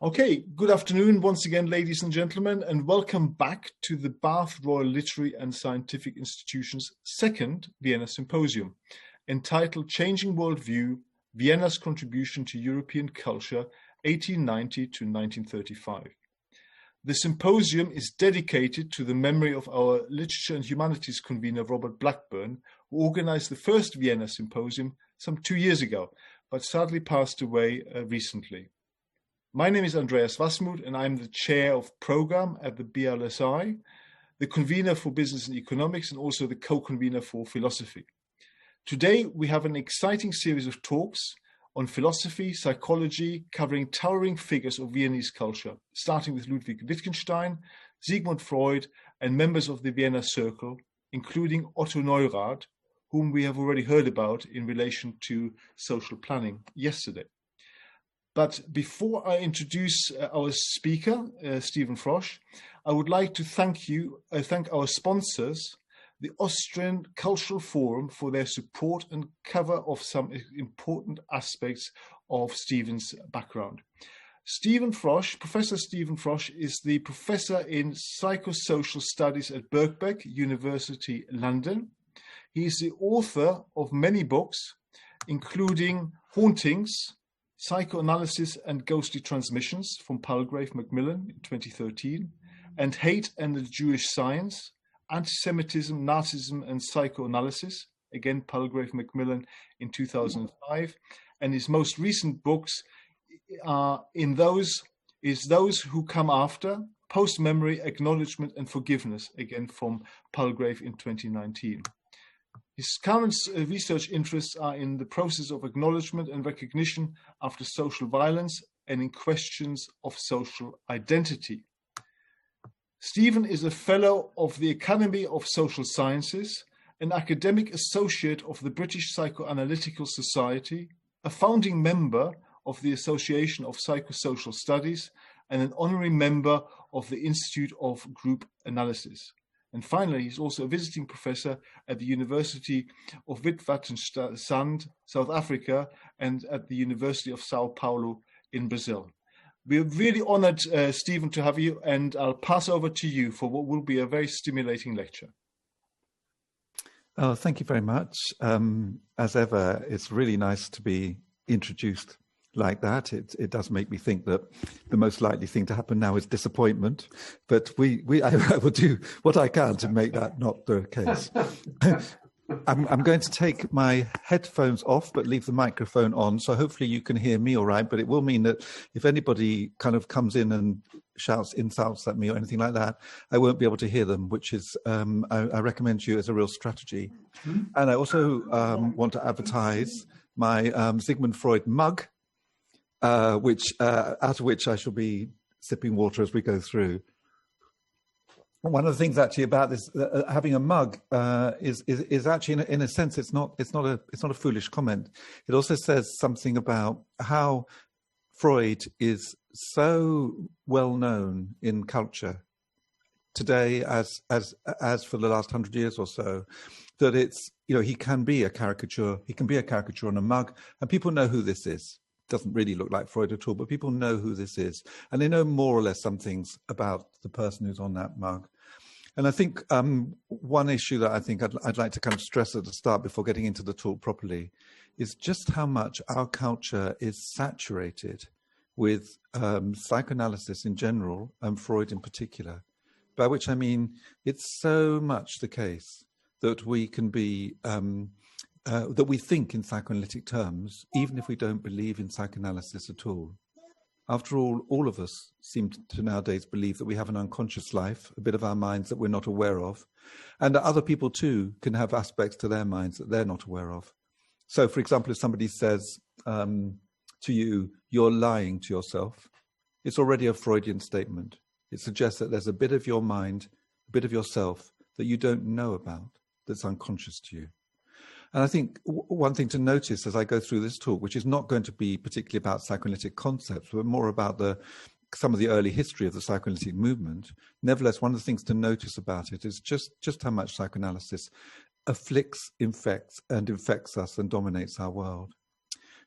Okay, good afternoon once again, ladies and gentlemen, and welcome back to the Bath Royal Literary and Scientific Institution's second Vienna Symposium, entitled Changing Worldview, Vienna's Contribution to European Culture, 1890 to 1935. The symposium is dedicated to the memory of our Literature and Humanities convener, Robert Blackburn, who organized the first Vienna Symposium some 2 years ago, but sadly passed away recently. My name is Andreas Wasmuth, and I'm the chair of program at the BRLSI, the convener for business and economics, and also the co-convener for philosophy. Today, we have an exciting series of talks on philosophy, psychology, covering towering figures of Viennese culture, starting with Ludwig Wittgenstein, Sigmund Freud, and members of the Vienna Circle, including Otto Neurath, whom we have already heard about in relation to social planning yesterday. But before I introduce our speaker, Stephen Frosh, I would like to thank our sponsors, the Austrian Cultural Forum, for their support and cover of some important aspects of Stephen's background. Professor Stephen Frosh is the professor in Psychosocial Studies at Birkbeck, University, London. He is the author of many books, including Hauntings, Psychoanalysis and Ghostly Transmissions from Palgrave Macmillan in 2013, and Hate and the Jewish Science, Antisemitism, Nazism and Psychoanalysis, again Palgrave Macmillan in 2005, and his most recent books are Those Who Come After, Post-Memory, Acknowledgement and Forgiveness, again from Palgrave in 2019. His current research interests are in the process of acknowledgement and recognition after social violence and in questions of social identity. Stephen is a fellow of the Academy of Social Sciences, an academic associate of the British Psychoanalytical Society, a founding member of the Association of Psychosocial Studies, and an honorary member of the Institute of Group Analysis. And finally, he's also a visiting professor at the University of Witwatersrand, South Africa, and at the University of Sao Paulo in Brazil. We're really honored, Stephen, to have you, and I'll pass over to you for what will be a very stimulating lecture. Oh, thank you very much. As ever, it's really nice to be introduced like that. It does make me think that the most likely thing to happen now is disappointment, but I will do what I can to make that not the case. I'm going to take my headphones off, but leave the microphone on, so hopefully you can hear me all right, but it will mean that if anybody kind of comes in and shouts insults at me or anything like that, I won't be able to hear them, which is, I recommend to you as a real strategy. And I also want to advertise my Sigmund Freud mug, out of which I shall be sipping water as we go through. One of the things actually about this, having a mug, is actually in a sense it's not a foolish comment. It also says something about how Freud is so well known in culture today, as for the last 100 years or so, that it's, he can be a caricature. He can be a caricature on a mug, and people know who this is. Doesn't really look like Freud at all, but people know who this is, and they know more or less some things about the person who's on that mug. And I think one issue that I think I'd like to kind of stress at the start before getting into the talk properly is just how much our culture is saturated with psychoanalysis in general and Freud in particular, by which I mean it's so much the case that we can be that we think in psychoanalytic terms, even if we don't believe in psychoanalysis at all. After all of us seem to nowadays believe that we have an unconscious life, a bit of our minds that we're not aware of, and that other people too can have aspects to their minds that they're not aware of. So, for example, if somebody says to you, you're lying to yourself, it's already a Freudian statement. It suggests that there's a bit of your mind, a bit of yourself that you don't know about, that's unconscious to you. And I think one thing to notice as I go through this talk, which is not going to be particularly about psychoanalytic concepts, but more about some of the early history of the psychoanalytic movement. Nevertheless, one of the things to notice about it is just how much psychoanalysis afflicts, infects us and dominates our world.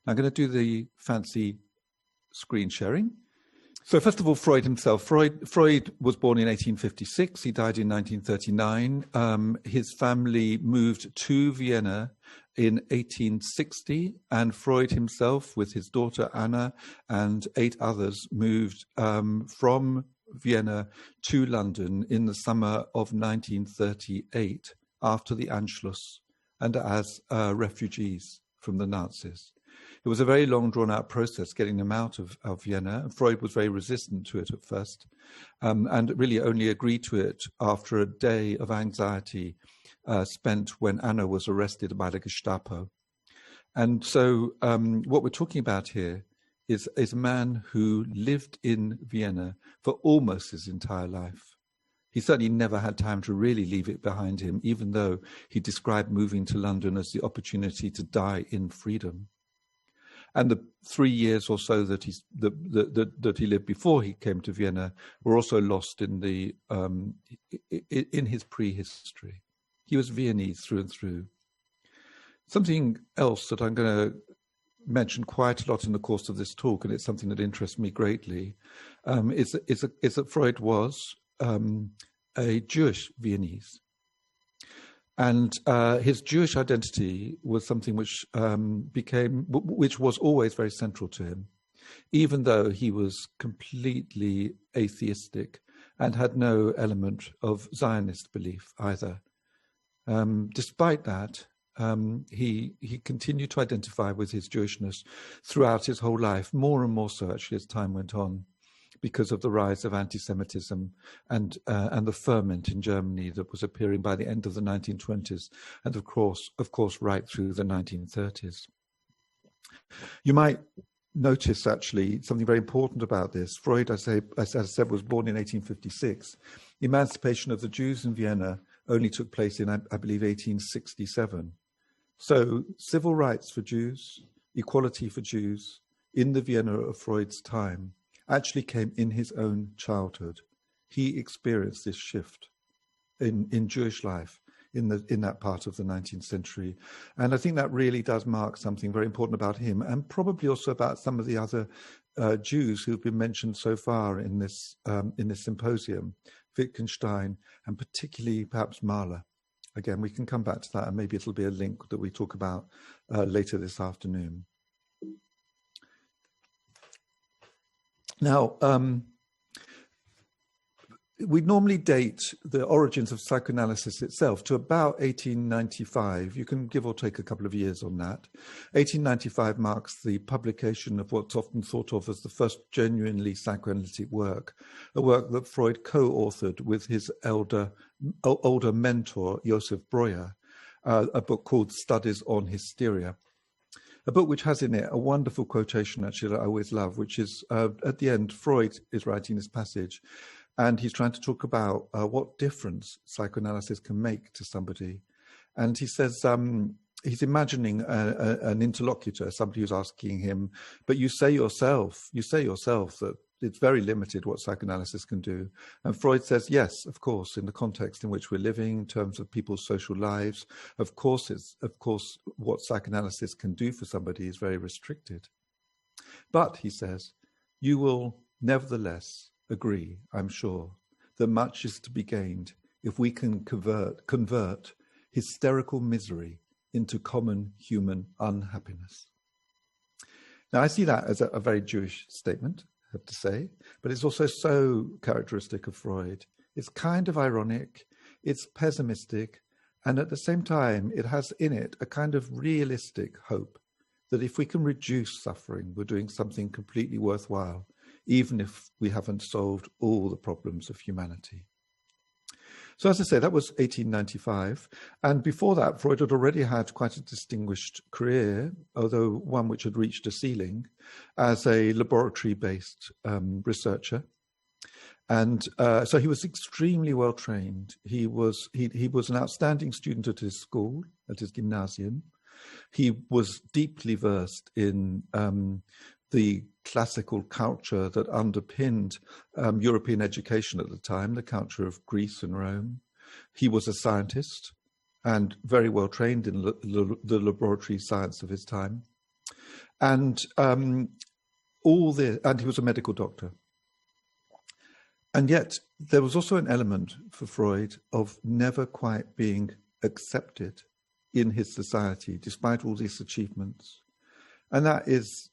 Now I'm going to do the fancy screen sharing. So first of all, Freud himself. Freud was born in 1856. He died in 1939. His family moved to Vienna in 1860, and Freud himself, with his daughter Anna and 8 others, moved from Vienna to London in the summer of 1938 after the Anschluss, and as refugees from the Nazis. It was a very long, drawn-out process getting them out of Vienna. Freud was very resistant to it at first, and really only agreed to it after a day of anxiety spent when Anna was arrested by the Gestapo. And so what we're talking about here is a man who lived in Vienna for almost his entire life. He certainly never had time to really leave it behind him, even though he described moving to London as the opportunity to die in freedom. And the 3 years or so that he lived before he came to Vienna were also lost in his prehistory. He was Viennese through and through. Something else that I'm going to mention quite a lot in the course of this talk, and it's something that interests me greatly, is that Freud was a Jewish Viennese. And his Jewish identity was something which was always very central to him, even though he was completely atheistic and had no element of Zionist belief either. Despite that, he continued to identify with his Jewishness throughout his whole life, more and more so actually as time went on, because of the rise of antisemitism and the ferment in Germany that was appearing by the end of the 1920s, and of course, right through the 1930s. You might notice actually something very important about this. Freud, as I said, was born in 1856. The emancipation of the Jews in Vienna only took place in, I believe, 1867. So civil rights for Jews, equality for Jews in the Vienna of Freud's time actually came in his own childhood. He experienced this shift in Jewish life in that part of the 19th century. And I think that really does mark something very important about him, and probably also about some of the other Jews who've been mentioned so far in this symposium, Wittgenstein, and particularly perhaps Mahler. Again, we can come back to that, and maybe it'll be a link that we talk about later this afternoon. Now, we normally date the origins of psychoanalysis itself to about 1895. You can give or take a couple of years on that. 1895 marks the publication of what's often thought of as the first genuinely psychoanalytic work, a work that Freud co-authored with his older mentor, Joseph Breuer, a book called Studies on Hysteria. A book which has in it a wonderful quotation, actually, that I always love, which is at the end, Freud is writing this passage, and he's trying to talk about what difference psychoanalysis can make to somebody. And he says he's imagining an interlocutor, somebody who's asking him, but you say yourself that it's very limited what psychoanalysis can do. And Freud says, yes, of course, in the context in which we're living, in terms of people's social lives, of course, what psychoanalysis can do for somebody is very restricted. But, he says, you will nevertheless agree, I'm sure, that much is to be gained if we can convert hysterical misery into common human unhappiness. Now, I see that as a very Jewish statement, I have to say, but it's also so characteristic of Freud. It's kind of ironic, it's pessimistic, and at the same time, it has in it a kind of realistic hope that if we can reduce suffering, we're doing something completely worthwhile, even if we haven't solved all the problems of humanity. So as I say, that was 1895. And before that, Freud had already had quite a distinguished career, although one which had reached a ceiling, as a laboratory-based researcher. And so he was extremely well trained. He was an outstanding student at his school, at his gymnasium. He was deeply versed in the classical culture that underpinned European education at the time, the culture of Greece and Rome. He was a scientist and very well trained in the laboratory science of his time. And he was a medical doctor. And yet there was also an element for Freud of never quite being accepted in his society, despite all these achievements. And that is,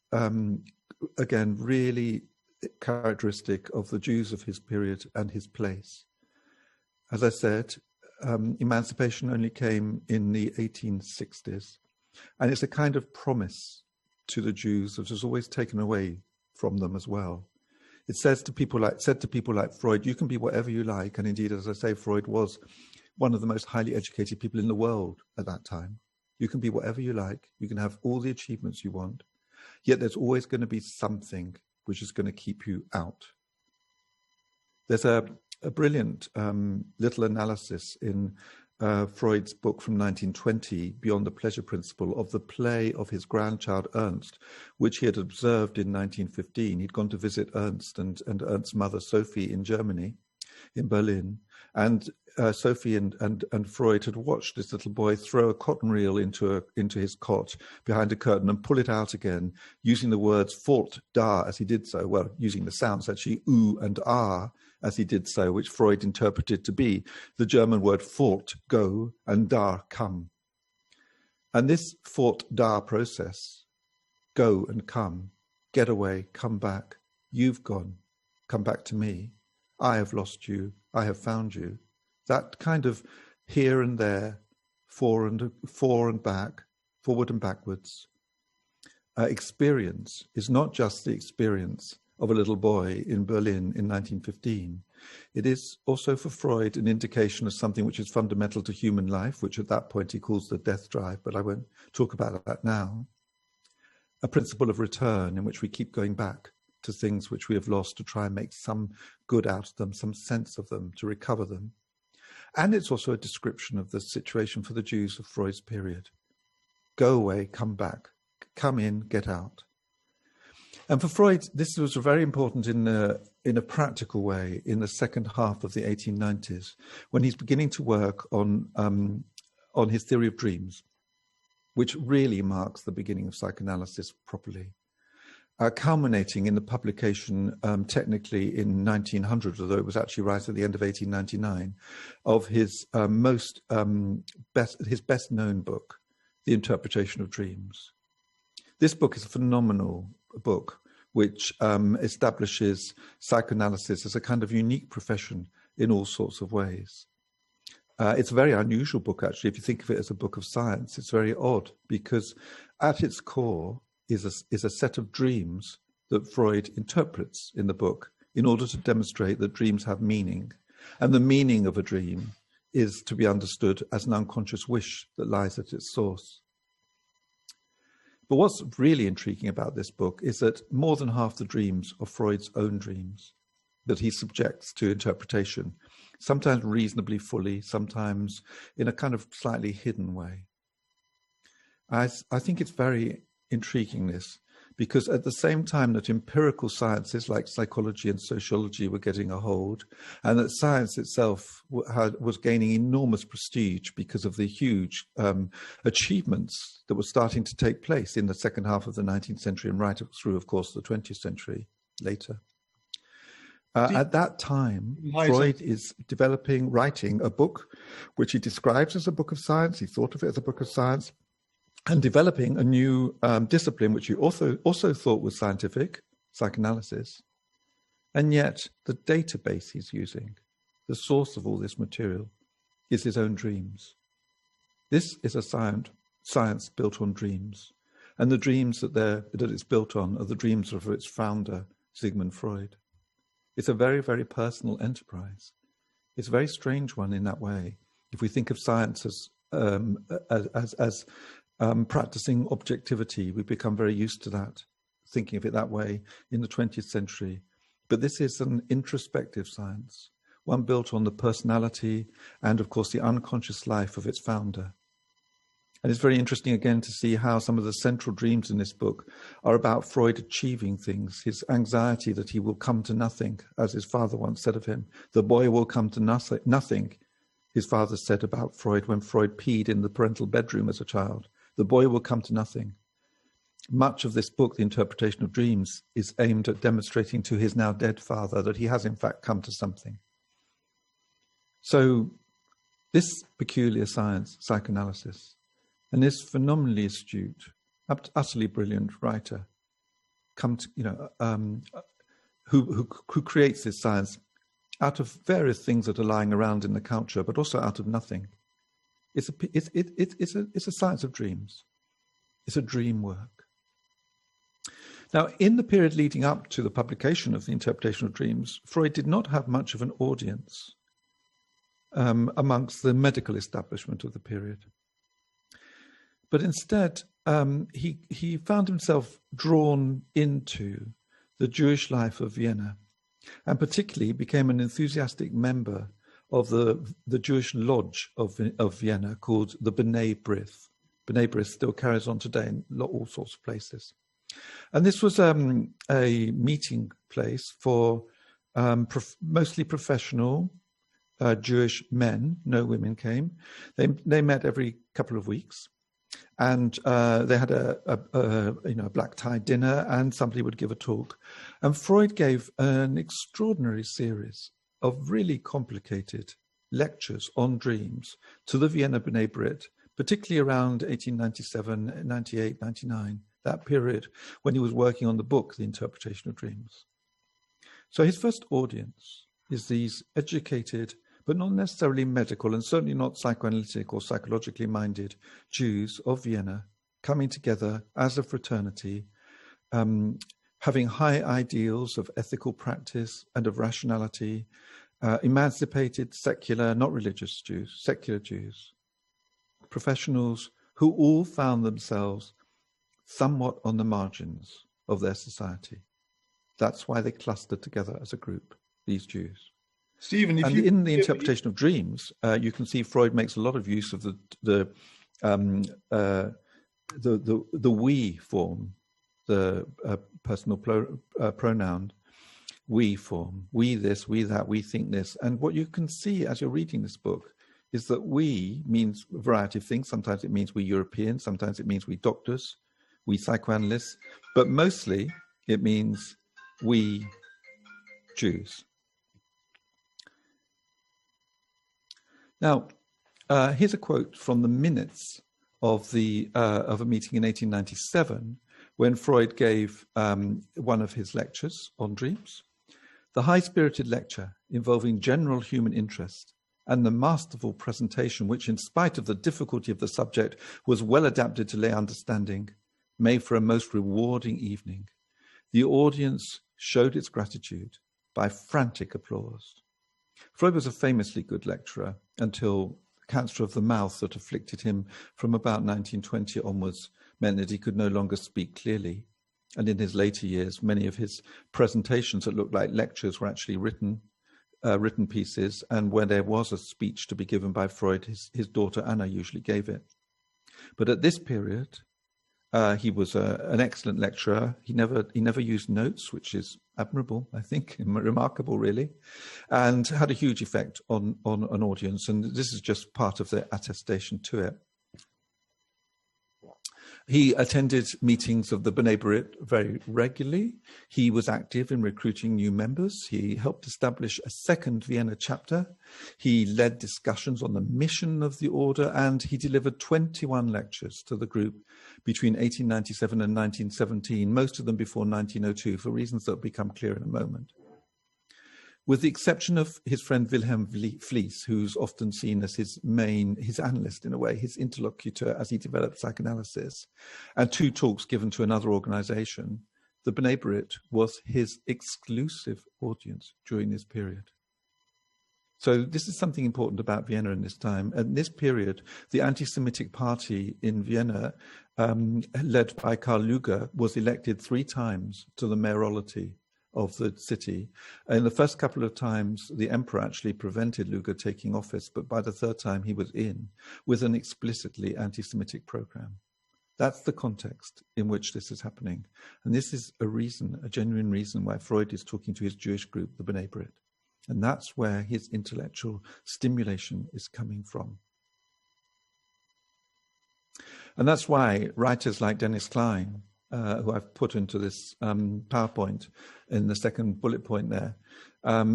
again, really characteristic of the Jews of his period and his place. As I said, emancipation only came in the 1860s. And it's a kind of promise to the Jews that was always taken away from them as well. It said to people like Freud, you can be whatever you like. And indeed, as I say, Freud was one of the most highly educated people in the world at that time. You can be whatever you like. You can have all the achievements you want. Yet there's always going to be something which is going to keep you out. There's a brilliant little analysis in Freud's book from 1920, Beyond the Pleasure Principle, of the play of his grandchild Ernst, which he had observed in 1915. He'd gone to visit Ernst and Ernst's mother, Sophie, in Germany, in Berlin. And Sophie and Freud had watched this little boy throw a cotton reel into his cot behind a curtain and pull it out again, using the words fort, da, as he did so. Well, using the sounds actually oo and ah, as he did so, which Freud interpreted to be the German word fort, go, and da, come. And this fort, da process, go and come, get away, come back, you've gone, come back to me, I have lost you, I have found you. That kind of here and there, fore and back, forward and backwards experience is not just the experience of a little boy in Berlin in 1915. It is also for Freud an indication of something which is fundamental to human life, which at that point he calls the death drive, but I won't talk about that now. A principle of return in which we keep going back to things which we have lost to try and make some good out of them, some sense of them, to recover them. And it's also a description of the situation for the Jews of Freud's period. Go away, come back, come in, get out. And for Freud, this was very important in a practical way in the second half of the 1890s, when he's beginning to work on his theory of dreams, which really marks the beginning of psychoanalysis properly, culminating in the publication technically in 1900, although it was actually right at the end of 1899, of his best known book, The Interpretation of Dreams. This book is a phenomenal book which establishes psychoanalysis as a kind of unique profession in all sorts of ways. It's a very unusual book, actually. If you think of it as a book of science, it's very odd because at its core is a set of dreams that Freud interprets in the book in order to demonstrate that dreams have meaning. And the meaning of a dream is to be understood as an unconscious wish that lies at its source. But what's really intriguing about this book is that more than half the dreams are Freud's own dreams that he subjects to interpretation, sometimes reasonably fully, sometimes in a kind of slightly hidden way. I think it's very intriguing, this, because at the same time that empirical sciences like psychology and sociology were getting a hold, and that science itself was gaining enormous prestige because of the huge achievements that were starting to take place in the second half of the 19th century and right through, of course, the 20th century later. At that time, Freud is writing a book which he describes as a book of science. He thought of it as a book of science, and developing a new discipline which he also thought was scientific, psychoanalysis. And yet the database he's using, the source of all this material, is his own dreams. This is a science built on dreams. And the dreams that it's built on are the dreams of its founder, Sigmund Freud. It's a very, very personal enterprise. It's a very strange one in that way. If we think of science as practicing objectivity, we become very used to that, thinking of it that way in the 20th century. But this is an introspective science, one built on the personality and, of course, the unconscious life of its founder. And it's very interesting, again, to see how some of the central dreams in this book are about Freud achieving things, his anxiety that he will come to nothing, as his father once said of him. The boy will come to nothing, his father said about Freud when Freud peed in the parental bedroom as a child. The boy will come to nothing. much of this book, The Interpretation of Dreams, is aimed at demonstrating to his now dead father that he has in fact come to something. So this peculiar science, psychoanalysis, and this phenomenally astute, utterly brilliant writer, who creates this science out of various things that are lying around in the culture, but also out of nothing. It's a science of dreams. It's a dream work. Now, in the period leading up to the publication of The Interpretation of Dreams, Freud did not have much of an audience amongst the medical establishment of the period. But instead, he found himself drawn into the Jewish life of Vienna, and particularly became an enthusiastic member of the Jewish lodge of Vienna called the B'nai B'rith. B'nai B'rith still carries on today in all sorts of places. And this was a meeting place for mostly professional Jewish men. No women came. They met every couple of weeks, and they had a black tie dinner, and somebody would give a talk. And Freud gave an extraordinary series of really complicated lectures on dreams to the Vienna B'nai B'rith, particularly around 1897, 98, 99, that period when he was working on the book, The Interpretation of Dreams. So his first audience is these educated, but not necessarily medical and certainly not psychoanalytic or psychologically minded Jews of Vienna coming together as a fraternity, having high ideals of ethical practice and of rationality, emancipated, secular, not religious Jews, secular Jews, professionals who all found themselves somewhat on the margins of their society. That's why they clustered together as a group, these Jews. Stephen, in the Interpretation of Dreams, you can see Freud makes a lot of use of the we form, the personal pronoun, we form, we this, we that, we think this. And what you can see as you're reading this book is that we means a variety of things. Sometimes it means we Europeans, sometimes it means we doctors, we psychoanalysts, but mostly it means we Jews. Now, here's a quote from the minutes of a meeting in 1897 when Freud gave one of his lectures on dreams. The high-spirited lecture involving general human interest and the masterful presentation, which in spite of the difficulty of the subject was well adapted to lay understanding, made for a most rewarding evening. The audience showed its gratitude by frantic applause. Freud was a famously good lecturer until cancer of the mouth that afflicted him from about 1920 onwards meant that he could no longer speak clearly. And in his later years, many of his presentations that looked like lectures were actually written pieces, and where there was a speech to be given by Freud, his daughter Anna usually gave it. But at this period, he was an excellent lecturer. He never used notes, which is admirable, I think, remarkable, really, and had a huge effect on an audience. And this is just part of the attestation to it. He attended meetings of the B'nai B'rith very regularly. He was active in recruiting new members. He helped establish a second Vienna chapter. He led discussions on the mission of the order, and he delivered 21 lectures to the group between 1897 and 1917, most of them before 1902, for reasons that will become clear in a moment. With the exception of his friend Wilhelm Fliess, who's often seen as his analyst in a way, his interlocutor as he developed psychoanalysis, and two talks given to another organization, the B'nai B'rith was his exclusive audience during this period. So this is something important about Vienna in this time. At this period, the anti-Semitic party in Vienna, led by Karl Lueger, was elected 3 times to the mayoralty of the city. In the first couple of times, the emperor actually prevented Lueger taking office, but by the 3rd time he was in with an explicitly anti-Semitic program. That's the context in which this is happening. And this is a genuine reason why Freud is talking to his Jewish group, the B'nai B'rith. And that's where his intellectual stimulation is coming from. And that's why writers like Dennis Klein who I've put into this PowerPoint in the second bullet point there,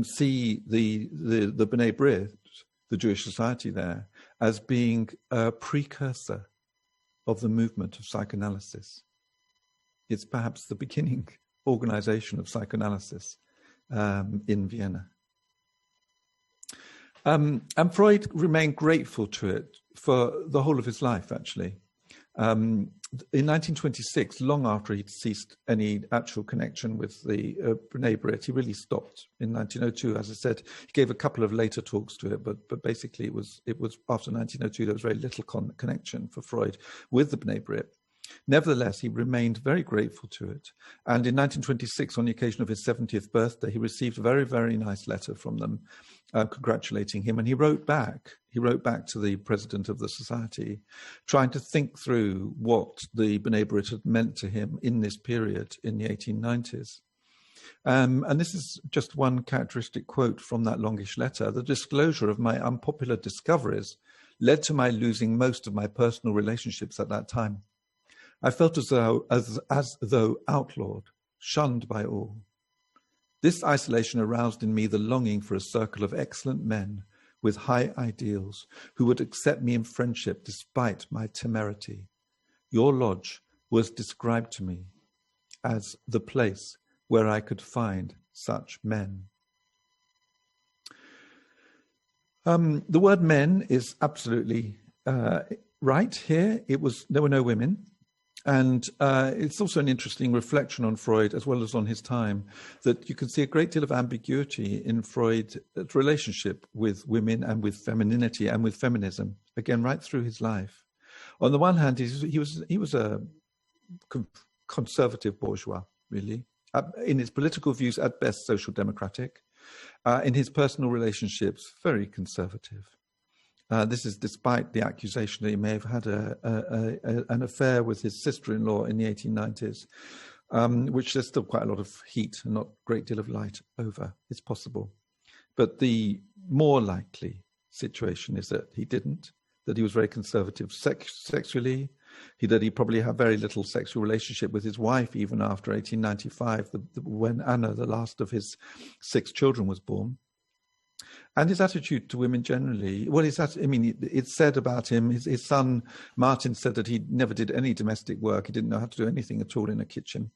see the B'nai B'rith, the Jewish society there, as being a precursor of the movement of psychoanalysis. It's perhaps the beginning organization of psychoanalysis in Vienna. And Freud remained grateful to it for the whole of his life, actually. In 1926, long after he'd ceased any actual connection with the B'nai B'rith, he really stopped. In 1902, as I said, he gave a couple of later talks to it, but basically it was after 1902 there was very little connection for Freud with the B'nai B'rith. Nevertheless, he remained very grateful to it. And in 1926, on the occasion of his 70th birthday, he received a very, very nice letter from them congratulating him. And he wrote back to the president of the society, trying to think through what the B'nai B'rith had meant to him in this period in the 1890s. And this is just one characteristic quote from that longish letter. The disclosure of my unpopular discoveries led to my losing most of my personal relationships at that time. I felt as though outlawed, shunned by all. This isolation aroused in me the longing for a circle of excellent men with high ideals who would accept me in friendship despite my temerity. Your lodge was described to me as the place where I could find such men. The word men is absolutely right here. There were no women. And it's also an interesting reflection on Freud, as well as on his time, that you can see a great deal of ambiguity in Freud's relationship with women and with femininity and with feminism, again, right through his life. On the one hand, he was a conservative bourgeois, really. In his political views, at best, social democratic. In his personal relationships, very conservative. This is despite the accusation that he may have had an affair with his sister-in-law in the 1890s, which there's still quite a lot of heat and not a great deal of light over. It's possible. But the more likely situation is that he didn't, that he was very conservative sexually, that he probably had very little sexual relationship with his wife even after 1895, when Anna, the last of his 6 children, was born. And his attitude to women generally, it's said about him, his son Martin said that he never did any domestic work. He didn't know how to do anything at all in a kitchen.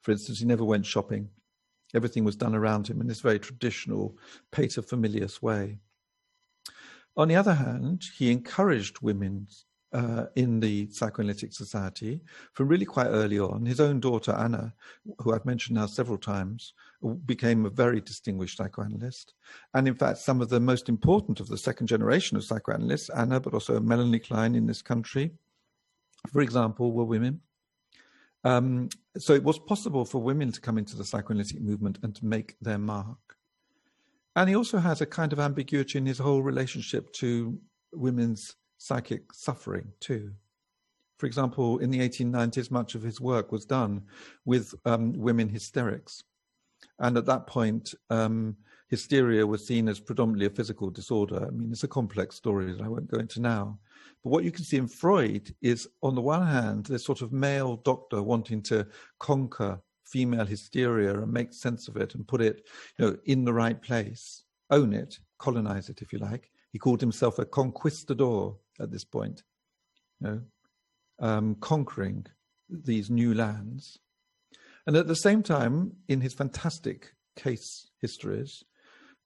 For instance, he never went shopping. Everything was done around him in this very traditional paterfamilias way. On the other hand, he encouraged women in the Psychoanalytic Society from really quite early on. His own daughter, Anna, who I've mentioned now several times, became a very distinguished psychoanalyst. And in fact, some of the most important of the second generation of psychoanalysts, Anna, but also Melanie Klein in this country, for example, were women. So it was possible for women to come into the psychoanalytic movement and to make their mark. And he also has a kind of ambiguity in his whole relationship to women's psychic suffering too. For example, in the 1890s, much of his work was done with women hysterics. And at that point, hysteria was seen as predominantly a physical disorder. I mean, it's a complex story that I won't go into now. But what you can see in Freud is, on the one hand, this sort of male doctor wanting to conquer female hysteria and make sense of it and put it, in the right place, own it, colonize it, if you like. He called himself a conquistador at this point, conquering these new lands. And at the same time, in his fantastic case histories,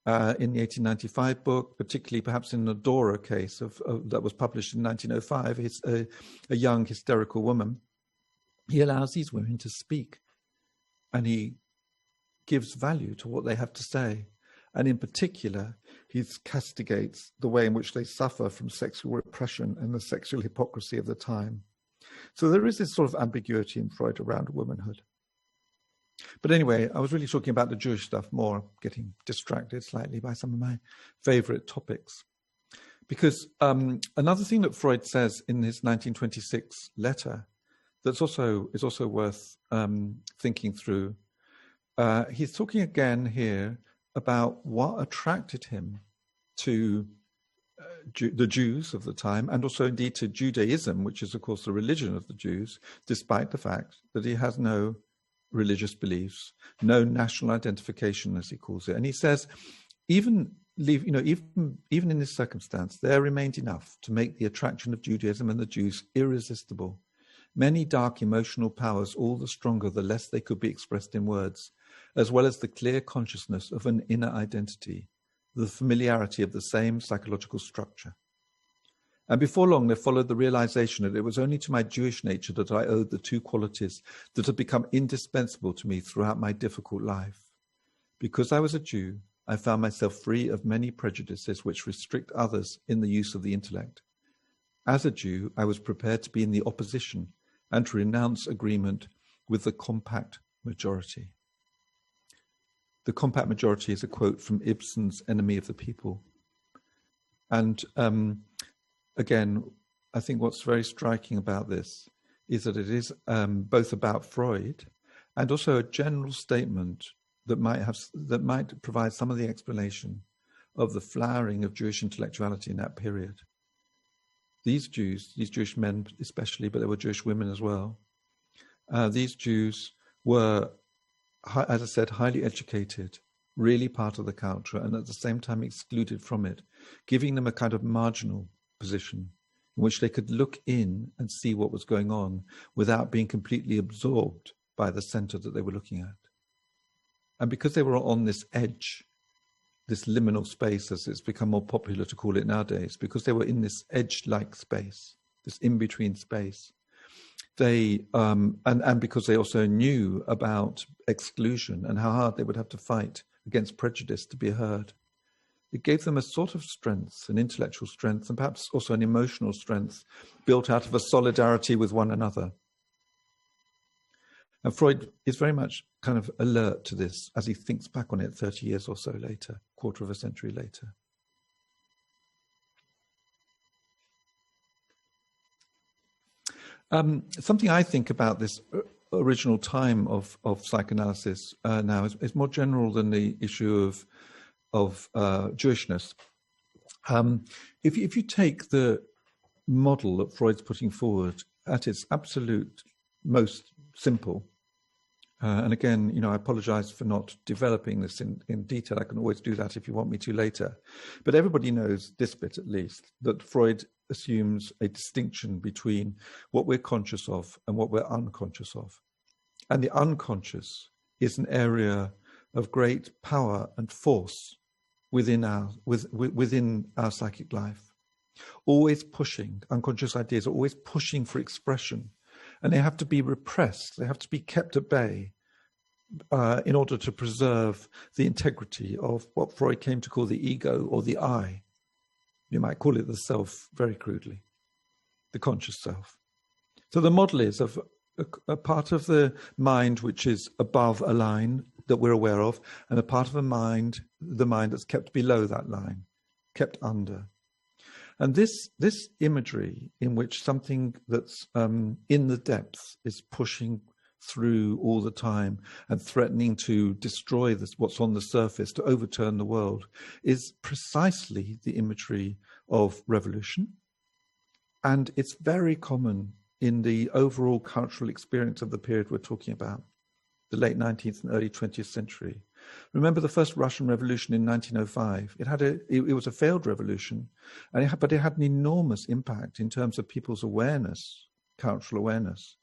in the 1895 book, particularly perhaps in the Dora case that was published in 1905, a young hysterical woman, he allows these women to speak and he gives value to what they have to say. And in particular, he castigates the way in which they suffer from sexual repression and the sexual hypocrisy of the time. So there is this sort of ambiguity in Freud around womanhood. But anyway, I was really talking about the Jewish stuff more, getting distracted slightly by some of my favorite topics. Because another thing that Freud says in his 1926 letter is also worth thinking through. He's talking again here about what attracted him to the Jews of the time, and also indeed to Judaism, which is of course the religion of the Jews, despite the fact that he has no religious beliefs, no national identification, as he calls it. And he says, even in this circumstance, there remained enough to make the attraction of Judaism and the Jews irresistible. Many dark emotional powers, all the stronger the less they could be expressed in words, as well as the clear consciousness of an inner identity, the familiarity of the same psychological structure. And before long, there followed the realization that it was only to my Jewish nature that I owed the two qualities that had become indispensable to me throughout my difficult life. Because I was a Jew, I found myself free of many prejudices which restrict others in the use of the intellect. As a Jew, I was prepared to be in the opposition and to renounce agreement with the compact majority. The compact majority is a quote from Ibsen's Enemy of the People. And again, I think what's very striking about this is that it is both about Freud and also a general statement that might provide some of the explanation of the flowering of Jewish intellectuality in that period. These Jews, these Jewish men especially, but there were Jewish women as well, these Jews were, as I said, highly educated, really part of the culture, and at the same time excluded from it, giving them a kind of marginal position in which they could look in and see what was going on without being completely absorbed by the center that they were looking at. And because they were on this edge, this liminal space, as it's become more popular to call it nowadays, because they were in this edge-like space, this in-between space, they and because they also knew about exclusion and how hard they would have to fight against prejudice to be heard, it gave them a sort of strength, an intellectual strength, and perhaps also an emotional strength built out of a solidarity with one another. And Freud is very much kind of alert to this as he thinks back on it 30 years or so later, quarter of a century later. Something I think about this original time of psychoanalysis now is more general than the issue of Jewishness. If you take the model that Freud's putting forward at its absolute most simple, and again, I apologize for not developing this in detail. I can always do that if you want me to later. But everybody knows this bit, at least, that Freud assumes a distinction between what we're conscious of and what we're unconscious of. And the unconscious is an area of great power and force within our psychic life. Always pushing, unconscious ideas are always pushing for expression. And they have to be repressed. They have to be kept at bay in order to preserve the integrity of what Freud came to call the ego or the I. You might call it the self very crudely, the conscious self. So the model is of a part of the mind which is above a line that we're aware of, and a part of the mind that's kept below that line, kept under. And this imagery in which something that's in the depths is pushing through all the time and threatening to destroy what's on the surface, to overturn the world, is precisely the imagery of revolution. And it's very common in the overall cultural experience of the period we're talking about, the late 19th and early 20th century. Remember the first Russian Revolution in 1905. It was a failed revolution, but it had an enormous impact in terms of people's awareness, cultural awareness,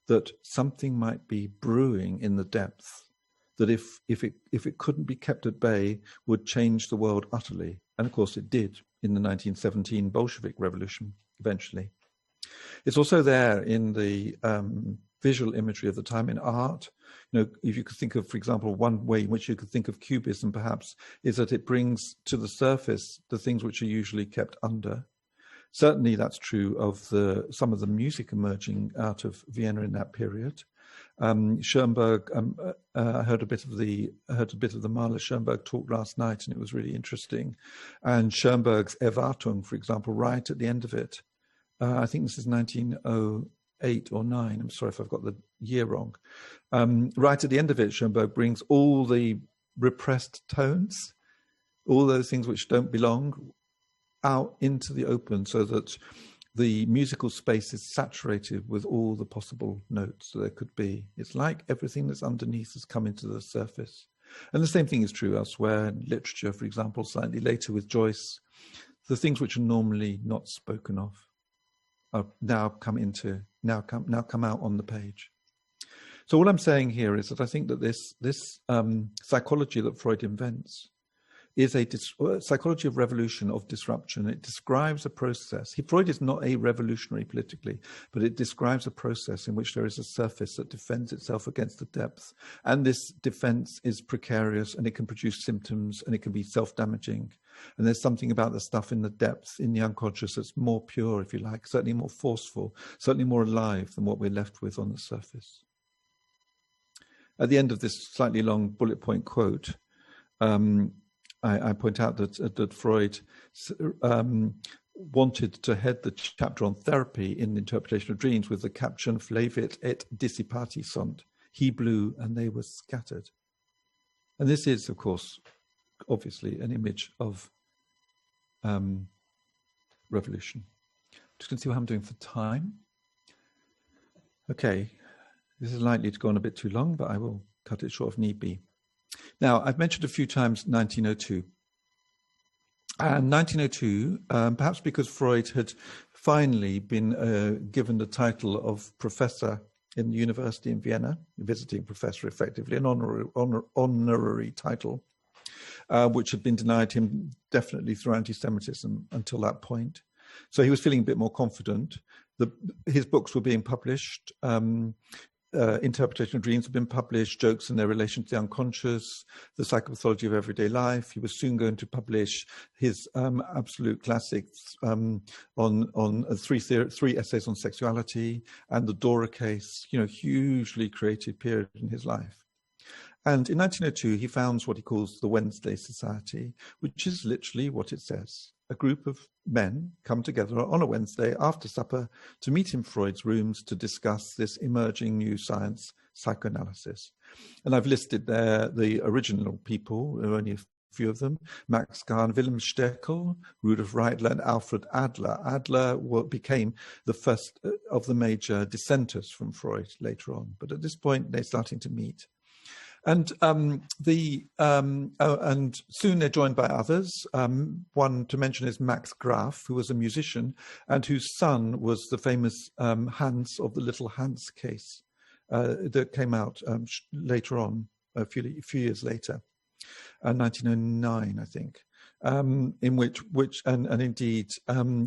that something might be brewing in the depth, that if it couldn't be kept at bay, would change the world utterly. And of course it did in the 1917 Bolshevik Revolution, eventually. It's also there in the visual imagery of the time in art. If you could think of, for example, one way in which you could think of Cubism perhaps is that it brings to the surface the things which are usually kept under. Certainly that's true of some of the music emerging out of Vienna in that period. Schoenberg, I heard a bit of the Mahler Schoenberg talk last night, and it was really interesting. And Schoenberg's Erwartung, for example, right at the end of it, I think this is 1908 or 9. I'm sorry if I've got the year wrong. Right at the end of it, Schoenberg brings all the repressed tones, all those things which don't belong, out into the open so that the musical space is saturated with all the possible notes that there could be. It's like everything that's underneath has come into the surface. And the same thing is true elsewhere in literature, for example, slightly later with Joyce. The things which are normally not spoken of are now come out on the page. So all I'm saying here is that I think that this psychology that Freud invents is a psychology of revolution, of disruption. It describes a process. Freud is not a revolutionary politically, but it describes a process in which there is a surface that defends itself against the depth. And this defense is precarious, and it can produce symptoms, and it can be self-damaging. And there's something about the stuff in the depths, in the unconscious, that's more pure, if you like, certainly more forceful, certainly more alive than what we're left with on the surface. At the end of this slightly long bullet point quote, I point out that Freud wanted to head the chapter on therapy in the interpretation of dreams with the caption "Flavit et dissipati sunt." He blew and they were scattered. And this is, of course, obviously an image of revolution. Just going to see what I'm doing for time. Okay, this is likely to go on a bit too long, but I will cut it short if need be. Now, I've mentioned a few times 1902. And 1902, perhaps because Freud had finally been given the title of professor in the university in Vienna, visiting professor effectively, an honorary title, which had been denied him definitely through anti-Semitism until that point. So he was feeling a bit more confident. His books were being published. Interpretation of Dreams have been published, Jokes and Their Relation to the Unconscious, The Psychopathology of Everyday Life. He was soon going to publish his absolute classics on three essays on sexuality, and the Dora case, hugely creative period in his life. And in 1902, he founds what he calls the Wednesday Society, which is literally what it says. A group of men come together on a Wednesday after supper to meet in Freud's rooms to discuss this emerging new science, psychoanalysis. And I've listed there the original people, there are only a few of them: Max Kahn, Wilhelm Steckel, Rudolf Reitler, and Alfred Adler. Adler became the first of the major dissenters from Freud later on, but at this point they're starting to meet. And and soon they're joined by others. One to mention is Max Graf, who was a musician and whose son was the famous Hans of the Little Hans case that came out later on, a few years later, 1909, I think, in which indeed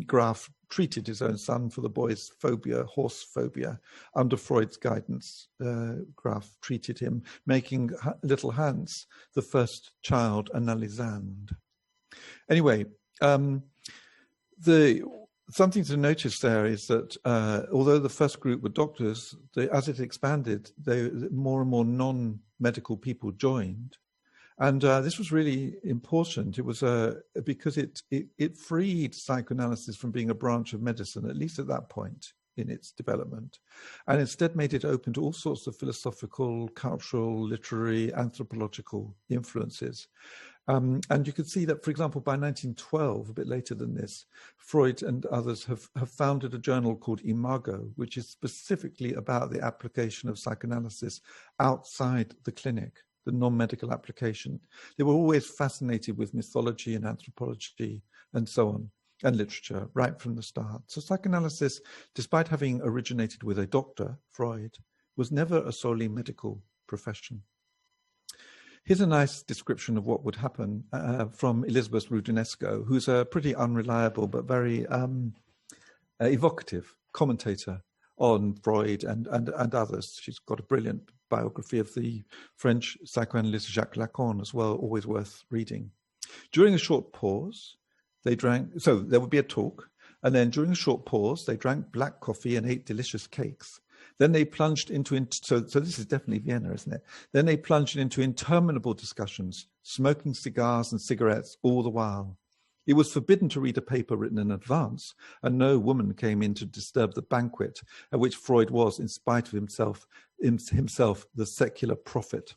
Graf treated his own son for the boy's phobia, horse phobia. Under Freud's guidance, Graf treated him, making little Hans the first child analysand. Anyway, something to notice there is that although the first group were doctors, as it expanded, more and more non-medical people joined. And this was really important. It was because it freed psychoanalysis from being a branch of medicine, at least at that point in its development, and instead made it open to all sorts of philosophical, cultural, literary, anthropological influences. And you could see that, for example, by 1912, a bit later than this, Freud and others have founded a journal called Imago, which is specifically about the application of psychoanalysis outside the clinic, the non-medical application. They were always fascinated with mythology and anthropology and so on, and literature right from the start. So psychoanalysis, despite having originated with a doctor, Freud, was never a solely medical profession. Here's a nice description of what would happen from Elizabeth Rudinesco, who's a pretty unreliable but very evocative commentator on Freud and others. She's got a brilliant biography of the French psychoanalyst Jacques Lacan as well, always worth reading. During a short pause, they drank, so there would be a talk, and then during a short pause, they drank black coffee and ate delicious cakes. Then they plunged into, so this is definitely Vienna, isn't it? Then they plunged into interminable discussions, smoking cigars and cigarettes all the while. It was forbidden to read a paper written in advance, and no woman came in to disturb the banquet at which Freud was, in spite of himself the secular prophet.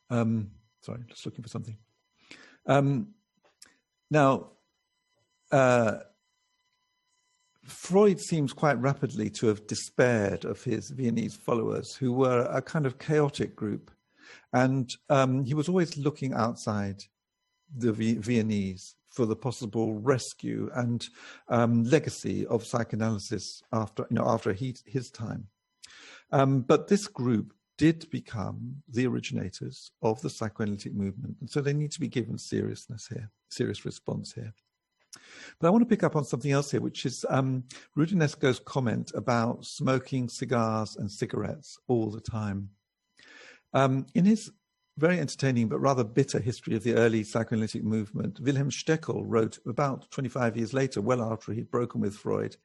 Sorry, just looking for something. Now, Freud seems quite rapidly to have despaired of his Viennese followers, who were a kind of chaotic group. And he was always looking outside the Viennese for the possible rescue and legacy of psychoanalysis after his time. But this group did become the originators of the psychoanalytic movement, and so they need to be given serious response here. But I want to pick up on something else here, which is Rudinesco's comment about smoking cigars and cigarettes all the time. In his very entertaining but rather bitter history of the early psychoanalytic movement, Wilhelm Stekel wrote about 25 years later, well after he'd broken with Freud,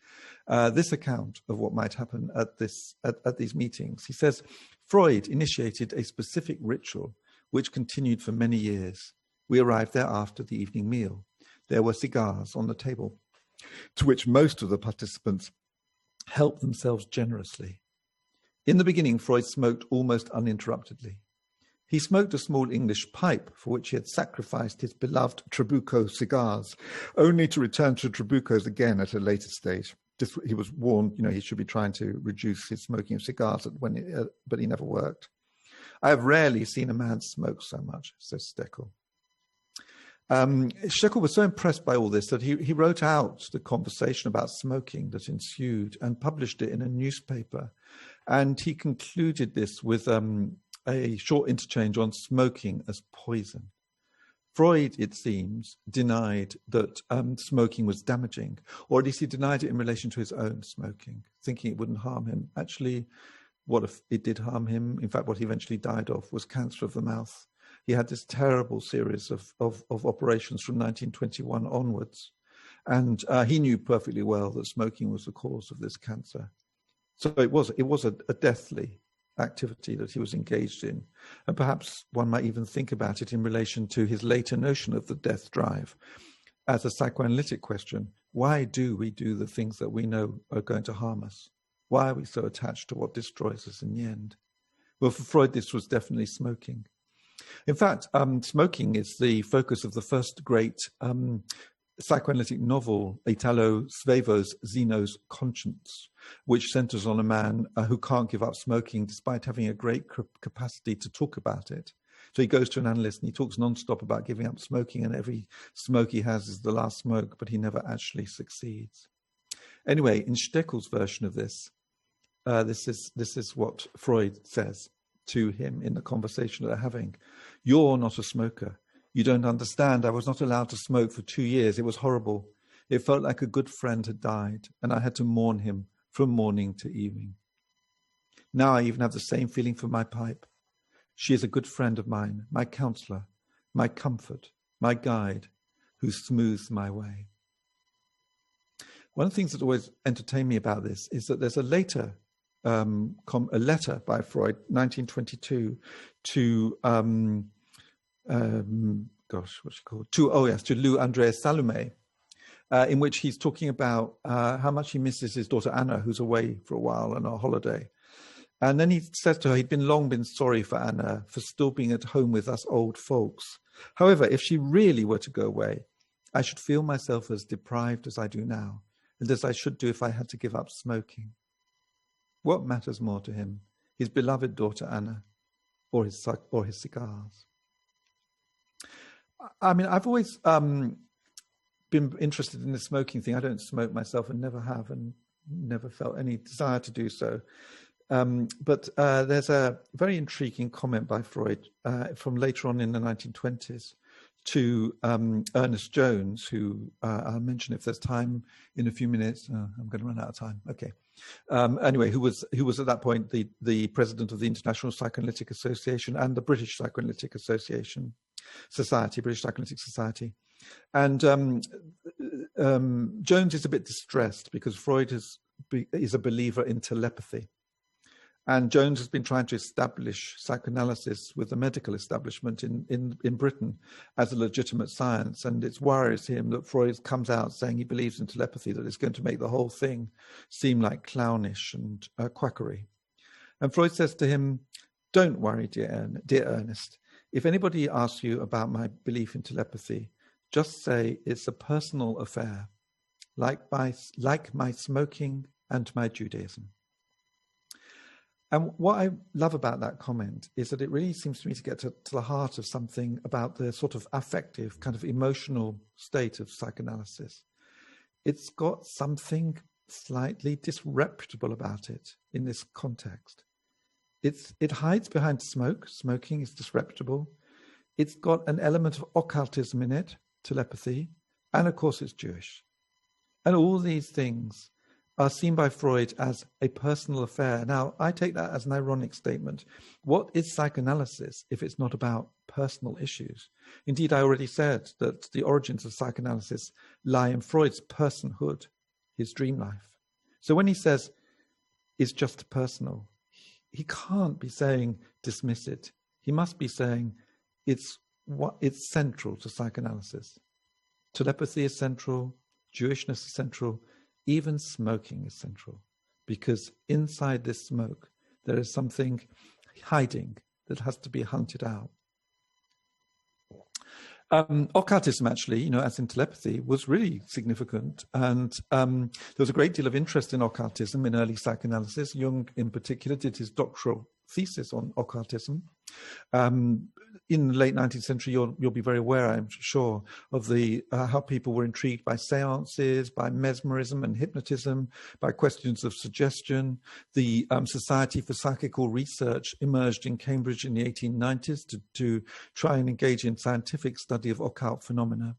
this account of what might happen at these meetings. He says, Freud initiated a specific ritual which continued for many years. We arrived there after the evening meal. There were cigars on the table, to which most of the participants helped themselves generously. In the beginning, Freud smoked almost uninterruptedly. He smoked a small English pipe for which he had sacrificed his beloved Trabuco cigars, only to return to Trabucos again at a later stage. He was warned, he should be trying to reduce his smoking of cigars, but he never worked. I have rarely seen a man smoke so much, says Stekel. Stekel was so impressed by all this that he wrote out the conversation about smoking that ensued and published it in a newspaper. And he concluded this with a short interchange on smoking as poison. Freud, it seems, denied that smoking was damaging, or at least he denied it in relation to his own smoking, thinking it wouldn't harm him. Actually, what if it did harm him? In fact, what he eventually died of was cancer of the mouth. He had this terrible series of operations from 1921 onwards, and he knew perfectly well that smoking was the cause of this cancer. So it was a deathly activity that he was engaged in. And perhaps one might even think about it in relation to his later notion of the death drive as a psychoanalytic question. Why do we do the things that we know are going to harm us? Why are we so attached to what destroys us in the end? Well, for Freud, this was definitely smoking. In fact, smoking is the focus of the first great psychoanalytic novel, Italo Svevo's Zeno's Conscience, which centers on a man who can't give up smoking despite having a great capacity to talk about it. So he goes to an analyst and he talks nonstop about giving up smoking, and every smoke he has is the last smoke, but he never actually succeeds. Anyway, in Stekel's version of this, this is what Freud says to him in the conversation they're having. You're not a smoker. You don't understand. I was not allowed to smoke for 2 years. It was horrible. It felt like a good friend had died, and I had to mourn him from morning to evening. Now I even have the same feeling for my pipe. She is a good friend of mine, my counselor, my comfort, my guide, who smooths my way. One of the things that always entertained me about this is that there's a letter by Freud, 1922, to to Lou Andreas Salome, in which he's talking about how much he misses his daughter Anna, who's away for a while on a holiday. And then he says to her, he'd long been sorry for Anna for still being at home with us old folks. However, if she really were to go away, I should feel myself as deprived as I do now, and as I should do if I had to give up smoking. What matters more to him, his beloved daughter Anna, or his cigars? I mean, I've always been interested in the smoking thing. I don't smoke myself and never have, and never felt any desire to do so. But there's a very intriguing comment by Freud from later on in the 1920s to Ernest Jones, who I'll mention if there's time in a few minutes. I'm going to run out of time. Okay. Anyway, who was at that point the president of the International Psychoanalytic Association and the British Psychoanalytic British Psychoanalytic Society. And Jones is a bit distressed because Freud is a believer in telepathy. And Jones has been trying to establish psychoanalysis with the medical establishment in Britain as a legitimate science. And it worries him that Freud comes out saying he believes in telepathy, that it's going to make the whole thing seem like clownish and quackery. And Freud says to him, don't worry, dear Ernest. If anybody asks you about my belief in telepathy, just say it's a personal affair, like my smoking and my Judaism. And what I love about that comment is that it really seems to me to get to the heart of something about the sort of affective, kind of emotional state of psychoanalysis. It's got something slightly disreputable about it in this context. It hides behind smoke. Smoking is disreputable. It's got an element of occultism in it, telepathy, and of course it's Jewish. And all these things are seen by Freud as a personal affair. Now, I take that as an ironic statement. What is psychoanalysis if it's not about personal issues? Indeed, I already said that the origins of psychoanalysis lie in Freud's personhood, his dream life. So when he says it's just personal, he can't be saying dismiss it. He must be saying it's central to psychoanalysis. Telepathy is central, Jewishness is central, even smoking is central, because inside this smoke, there is something hiding that has to be hunted out. Occultism, actually, as in telepathy, was really significant. And there was a great deal of interest in occultism in early psychoanalysis. Jung, in particular, did his doctoral thesis on occultism. In the late 19th century, you'll be very aware, I'm sure, of the how people were intrigued by seances, by mesmerism and hypnotism, by questions of suggestion. The Society for Psychical Research emerged in Cambridge in the 1890s to try and engage in scientific study of occult phenomena.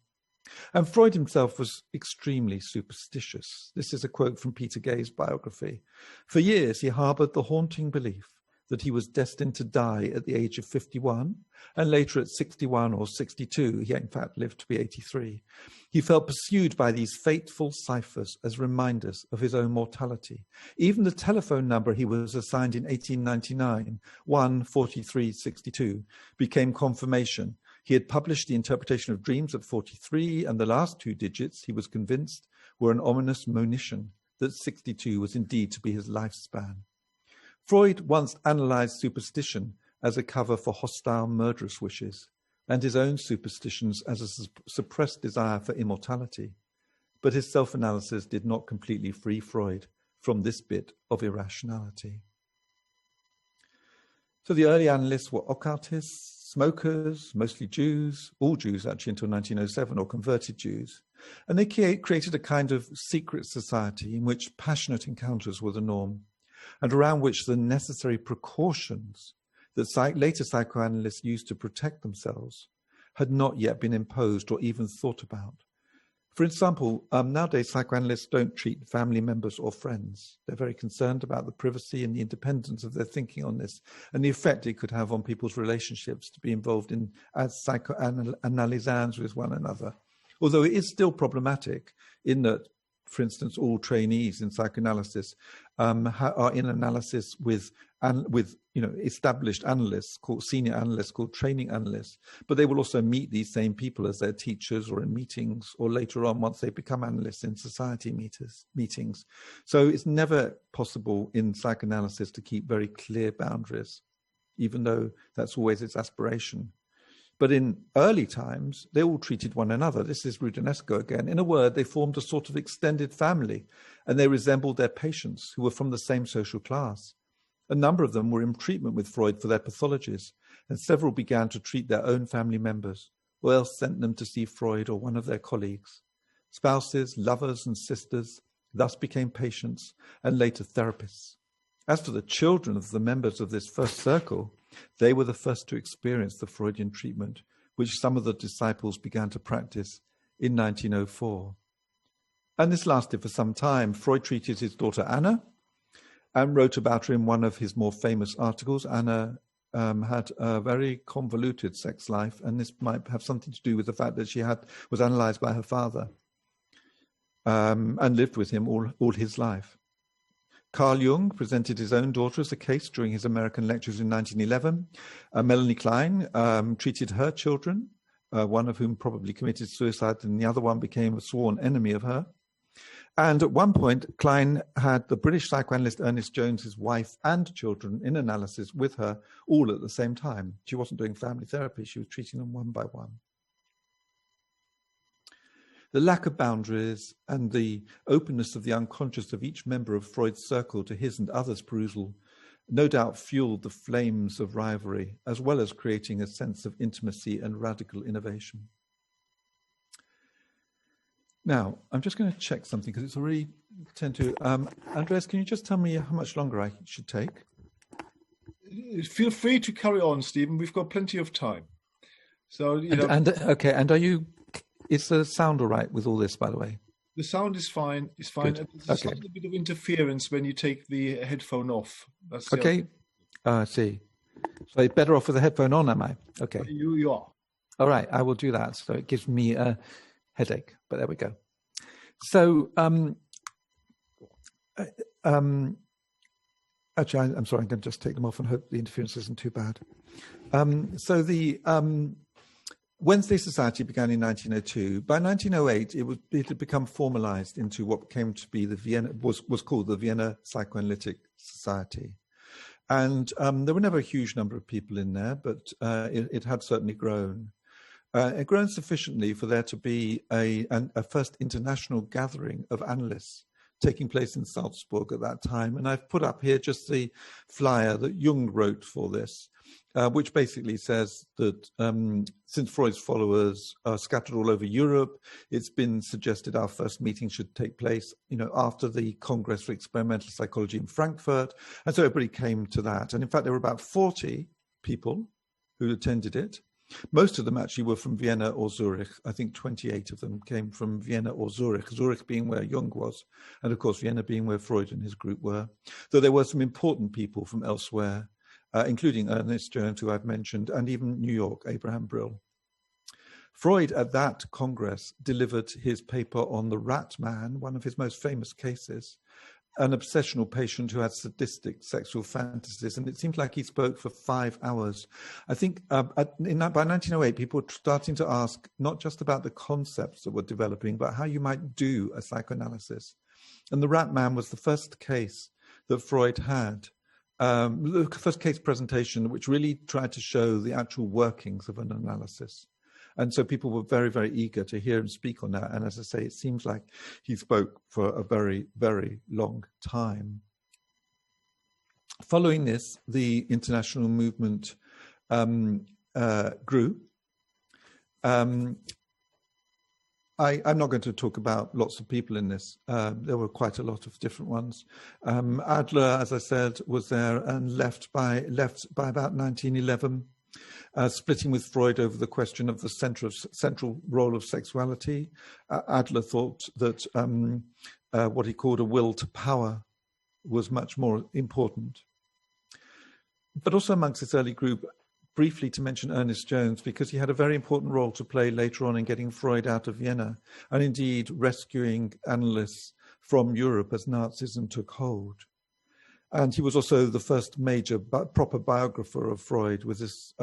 And Freud himself was extremely superstitious. This is a quote from Peter Gay's biography. For years, he harbored the haunting belief that he was destined to die at the age of 51, and later at 61 or 62, he in fact lived to be 83. He felt pursued by these fateful ciphers as reminders of his own mortality. Even the telephone number he was assigned in 1899, 14362, became confirmation. He had published the interpretation of dreams at 43, and the last two digits, he was convinced, were an ominous monition that 62 was indeed to be his lifespan. Freud once analyzed superstition as a cover for hostile, murderous wishes, and his own superstitions as a suppressed desire for immortality. But his self-analysis did not completely free Freud from this bit of irrationality. So the early analysts were occultists, smokers, mostly Jews, all Jews actually until 1907, or converted Jews. And they created a kind of secret society in which passionate encounters were the norm, and around which the necessary precautions that later psychoanalysts used to protect themselves had not yet been imposed or even thought about. For example, nowadays psychoanalysts don't treat family members or friends. They're very concerned about the privacy and the independence of their thinking on this, and the effect it could have on people's relationships to be involved in as psychoanalysans with one another. Although it is still problematic in that, for instance, all trainees in psychoanalysis are in analysis with established analysts, called senior analysts, called training analysts, but they will also meet these same people as their teachers or in meetings, or later on once they become analysts in society meetings. So it's never possible in psychoanalysis to keep very clear boundaries, even though that's always its aspiration. But in early times, they all treated one another. This is Rudinesco again. In a word, they formed a sort of extended family, and they resembled their patients who were from the same social class. A number of them were in treatment with Freud for their pathologies, and several began to treat their own family members, or else sent them to see Freud or one of their colleagues. Spouses, lovers, and sisters thus became patients and later therapists. As for the children of the members of this first circle, they were the first to experience the Freudian treatment, which some of the disciples began to practice in 1904. And this lasted for some time. Freud treated his daughter Anna and wrote about her in one of his more famous articles. Anna had a very convoluted sex life, and this might have something to do with the fact that she was analysed by her father and lived with him all his life. Carl Jung presented his own daughter as a case during his American lectures in 1911. Melanie Klein treated her children, one of whom probably committed suicide and the other one became a sworn enemy of her. And at one point, Klein had the British psychoanalyst Ernest Jones, his wife and children in analysis with her all at the same time. She wasn't doing family therapy, she was treating them one by one. The lack of boundaries and the openness of the unconscious of each member of Freud's circle to his and others' perusal no doubt fueled the flames of rivalry, as well as creating a sense of intimacy and radical innovation. Now, I'm just going to check something because it's already 10 to... Andreas, can you just tell me how much longer I should take? Feel free to carry on, Stephen. We've got plenty of time. So, okay, and are you... Is the sound all right with all this, by the way? The sound is fine. It's fine. There's a little bit of interference when you take the headphone off. That's okay. I see. So I'm better off with the headphone on, am I? Okay. You are. All right, I will do that. So it gives me a headache, but there we go. So, actually, I'm sorry, I'm going to just take them off and hope the interference isn't too bad. So the Wednesday Society began in 1902. By 1908, it had become formalized into what came to be was called the Vienna Psychoanalytic Society. And there were never a huge number of people in there, but it had certainly grown. It had grown sufficiently for there to be a first international gathering of analysts taking place in Salzburg at that time. And I've put up here just the flyer that Jung wrote for this, which basically says that since Freud's followers are scattered all over Europe, it's been suggested our first meeting should take place, after the Congress for Experimental Psychology in Frankfurt. And so everybody came to that. And in fact, there were about 40 people who attended it. Most of them actually were from Vienna or Zurich. I think 28 of them came from Vienna or Zurich, Zurich being where Jung was, and of course Vienna being where Freud and his group were. Though there were some important people from elsewhere, including Ernest Jones, who I've mentioned, and even New York, Abraham Brill. Freud at that Congress delivered his paper on the Rat Man, one of his most famous cases, an obsessional patient who had sadistic sexual fantasies, and it seemed like he spoke for 5 hours. I think by 1908, people were starting to ask not just about the concepts that were developing, but how you might do a psychoanalysis. And the Rat Man was the first case that Freud had, the first case presentation which really tried to show the actual workings of an analysis. And so people were very, very eager to hear him speak on that. And as I say, it seems like he spoke for a very, very long time. Following this, the international movement grew. I'm not going to talk about lots of people in this. There were quite a lot of different ones. Adler, as I said, was there and left by about 1911. Splitting with Freud over the question of the central role of sexuality. Adler thought that what he called a will to power was much more important. But also amongst this early group, briefly to mention Ernest Jones, because he had a very important role to play later on in getting Freud out of Vienna, and indeed rescuing analysts from Europe as Nazism took hold. And he was also the first major proper biographer of Freud with this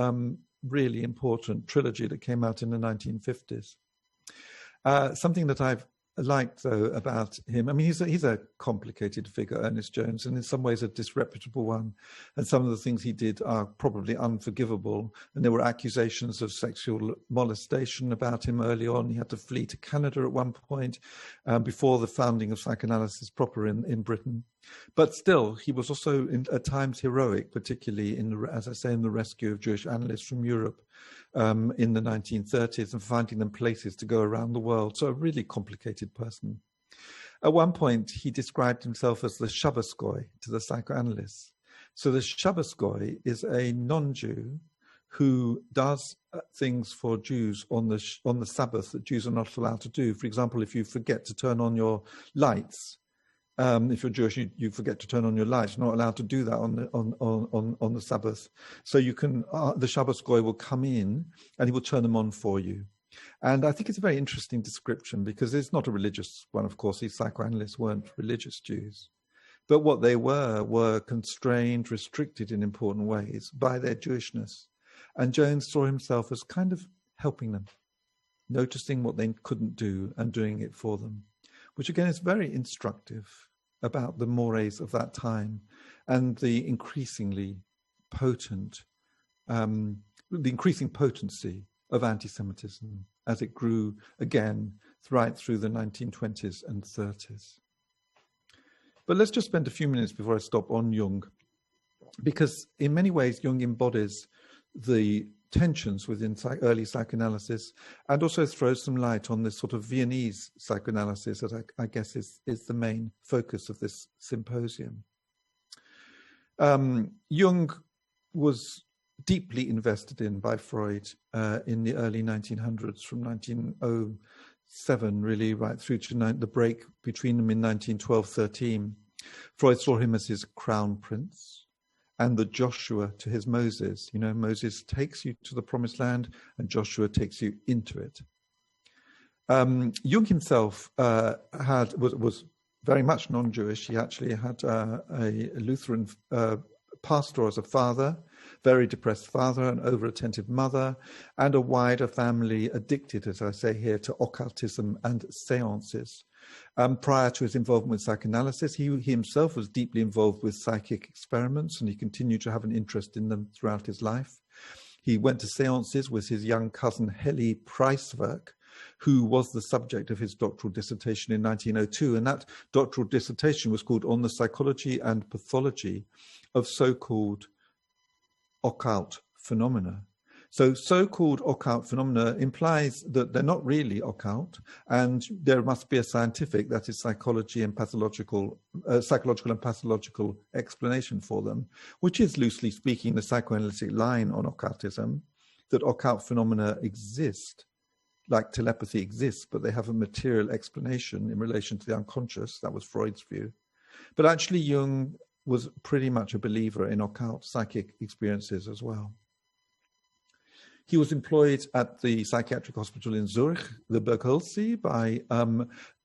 really important trilogy that came out in the 1950s. Something that I've liked, though, about him, I mean, he's a complicated figure, Ernest Jones, and in some ways a disreputable one. And some of the things he did are probably unforgivable. And there were accusations of sexual molestation about him early on. He had to flee to Canada at one point before the founding of psychoanalysis proper in Britain. But still, he was also at times heroic, particularly in the rescue of Jewish analysts from Europe in the 1930s and finding them places to go around the world. So a really complicated person. At one point, he described himself as the Shabbaskoi to the psychoanalysts. So the Shabbaskoi is a non-Jew who does things for Jews on the Sabbath that Jews are not allowed to do. For example, if you forget to turn on your lights, if you're Jewish, you forget to turn on your lights. You're not allowed to do that on the Sabbath. So you can the Shabbos Goy will come in and he will turn them on for you. And I think it's a very interesting description because it's not a religious one. Of course, these psychoanalysts weren't religious Jews, but what they were constrained, restricted in important ways by their Jewishness. And Jones saw himself as kind of helping them, noticing what they couldn't do and doing it for them, which again is very instructive about the mores of that time and the increasingly potent, the increasing potency of anti-Semitism as it grew again right through the 1920s and 30s. But let's just spend a few minutes before I stop on Jung, because in many ways Jung embodies the tensions within early psychoanalysis and also throws some light on this sort of Viennese psychoanalysis that I guess is the main focus of this symposium. Jung was deeply invested in by Freud in the early 1900s, from 1907 really right through to the break between them in 1912-13. Freud saw him as his crown prince and the Joshua to his Moses. You know, Moses takes you to the promised land and Joshua takes you into it. Jung himself was very much non-Jewish. He actually had a Lutheran pastor as a father, very depressed father, an over-attentive mother, and a wider family addicted, as I say here, to occultism and seances. Prior to his involvement with psychoanalysis, he himself was deeply involved with psychic experiments, and he continued to have an interest in them throughout his life. He went to seances with his young cousin Heli Preiswerk, who was the subject of his doctoral dissertation in 1902, and that doctoral dissertation was called On the Psychology and Pathology of So-Called Occult Phenomena. So so-called occult phenomena implies that they're not really occult, and there must be a scientific, that is psychological and pathological explanation for them, which is loosely speaking the psychoanalytic line on occultism, that occult phenomena exist, like telepathy exists, but they have a material explanation in relation to the unconscious. That was Freud's view. But actually Jung was pretty much a believer in occult psychic experiences as well. He was employed at the psychiatric hospital in Zurich, the BRLSI, by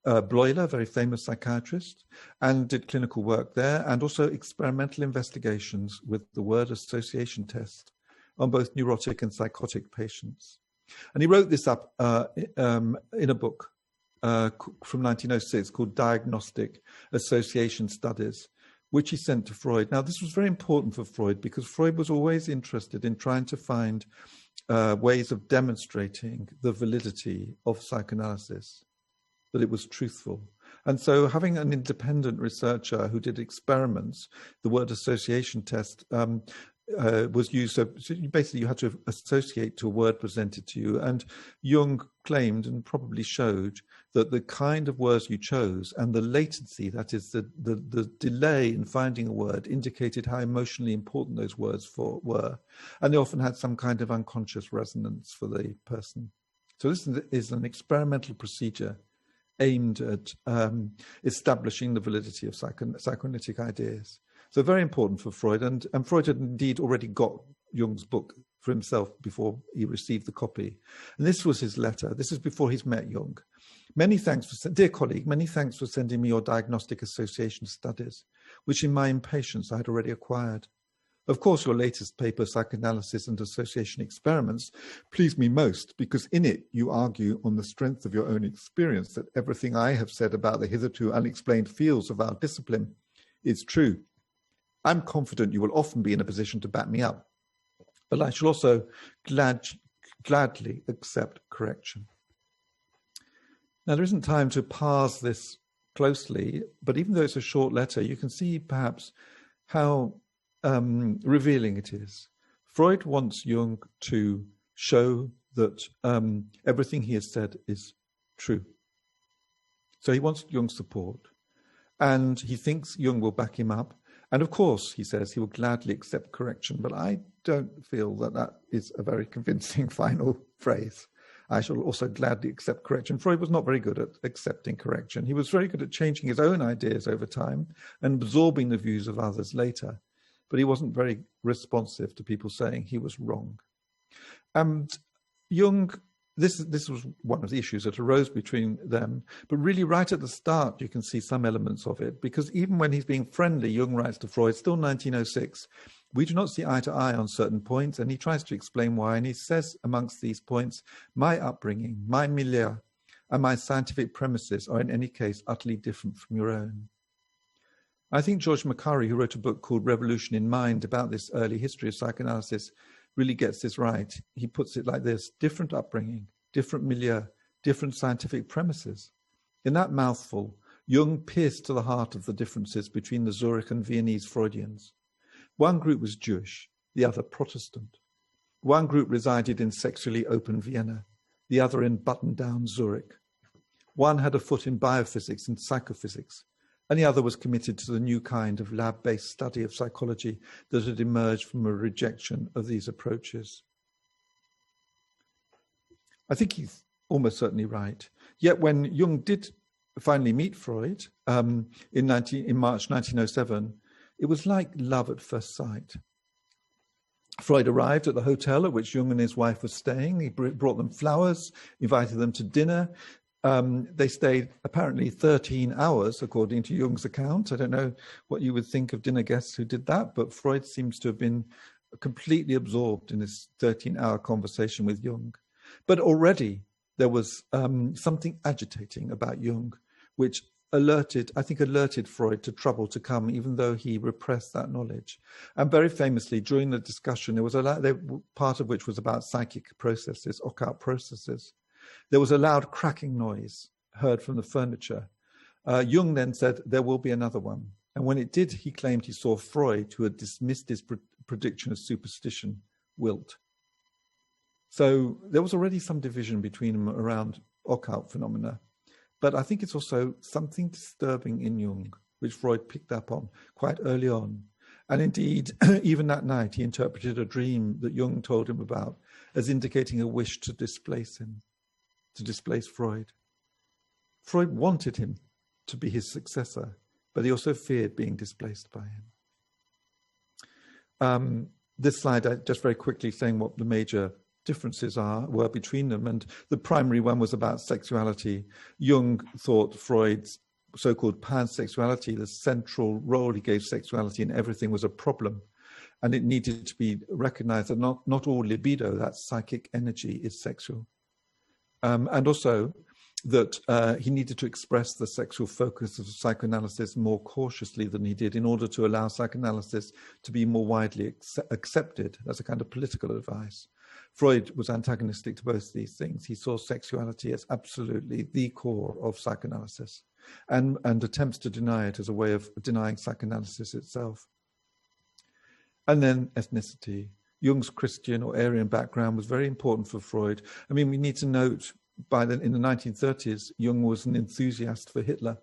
Bleuler, a very famous psychiatrist, and did clinical work there, and also experimental investigations with the word association test on both neurotic and psychotic patients. And he wrote this up in a book from 1906 called Diagnostic Association Studies, which he sent to Freud. Now, this was very important for Freud because Freud was always interested in trying to find ways of demonstrating the validity of psychoanalysis, that it was truthful. And so having an independent researcher who did experiments, the word association test was used. So basically you had to associate to a word presented to you. And Jung claimed and probably showed that the kind of words you chose and the latency, that is the delay in finding a word, indicated how emotionally important those words were. And they often had some kind of unconscious resonance for the person. So this is an experimental procedure aimed at establishing the validity of psychoanalytic ideas. So very important for Freud, and Freud had indeed already got Jung's book for himself before he received the copy. And this was his letter. This is before he's met Jung. Many thanks dear colleague, many thanks for sending me your Diagnostic Association Studies, which in my impatience I had already acquired. Of course, your latest paper, Psychoanalysis and Association Experiments, pleased me most because in it you argue on the strength of your own experience that everything I have said about the hitherto unexplained fields of our discipline is true. I'm confident you will often be in a position to back me up, but I shall also gladly accept correction. Now, there isn't time to parse this closely, but even though it's a short letter, you can see perhaps how revealing it is. Freud wants Jung to show that everything he has said is true. So he wants Jung's support, and he thinks Jung will back him up. And of course, he says he will gladly accept correction, but I don't feel that that is a very convincing final phrase. I shall also gladly accept correction. Freud was not very good at accepting correction. He was very good at changing his own ideas over time and absorbing the views of others later, but he wasn't very responsive to people saying he was wrong. Jung, this was one of the issues that arose between them, but really right at the start you can see some elements of it, because even when he's being friendly, Jung writes to Freud, still 1906, we do not see eye to eye on certain points, and he tries to explain why, and he says amongst these points, my upbringing, my milieu, and my scientific premises are in any case utterly different from your own. I think George Macari, who wrote a book called Revolution in Mind about this early history of psychoanalysis, really gets this right. He puts it like this: different upbringing, different milieu, different scientific premises. In that mouthful, Jung pierced to the heart of the differences between the Zurich and Viennese Freudians. One group was Jewish, the other Protestant. One group resided in sexually open Vienna, the other in buttoned-down Zurich. One had a foot in biophysics and psychophysics, and the other was committed to the new kind of lab-based study of psychology that had emerged from a rejection of these approaches. I think he's almost certainly right. Yet when Jung did finally meet Freud in March 1907, it was like love at first sight. Freud arrived at the hotel at which Jung and his wife were staying. He brought them flowers, invited them to dinner. They stayed apparently 13 hours, according to Jung's account. I don't know what you would think of dinner guests who did that, but Freud seems to have been completely absorbed in this 13-hour conversation with Jung. But already there was something agitating about Jung, which alerted Freud to trouble to come, even though he repressed that knowledge. And very famously, during the discussion, part of which was about psychic processes, occult processes, there was a loud cracking noise heard from the furniture. Jung then said, "There will be another one." And when it did, he claimed he saw Freud, who had dismissed his prediction as superstition, wilt. So there was already some division between them around occult phenomena. But I think it's also something disturbing in Jung, which Freud picked up on quite early on. And indeed, even that night, he interpreted a dream that Jung told him about as indicating a wish to displace him, to displace Freud. Freud wanted him to be his successor, but he also feared being displaced by him. This slide, just very quickly saying what the major differences were between them, and the primary one was about sexuality. Jung thought Freud's so-called pansexuality, the central role he gave sexuality in everything, was a problem, and it needed to be recognized that not all libido, that psychic energy, is sexual, and also that he needed to express the sexual focus of psychoanalysis more cautiously than he did in order to allow psychoanalysis to be more widely accepted as a kind of political advice. Freud was antagonistic to both these things. He saw sexuality as absolutely the core of psychoanalysis, and attempts to deny it as a way of denying psychoanalysis itself. And then ethnicity. Jung's Christian or Aryan background was very important for Freud. I mean, we need to note in the 1930s, Jung was an enthusiast for Hitler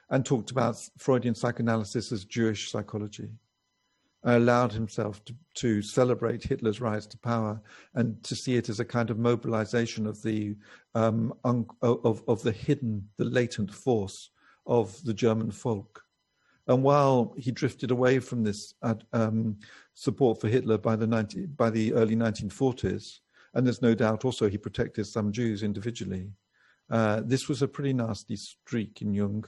and talked about Freudian psychoanalysis as Jewish psychology. Allowed himself to celebrate Hitler's rise to power and to see it as a kind of mobilization of the hidden, the latent force of the German folk. And while he drifted away from this support for Hitler by the early 1940s, and there's no doubt also he protected some Jews individually, this was a pretty nasty streak in Jung,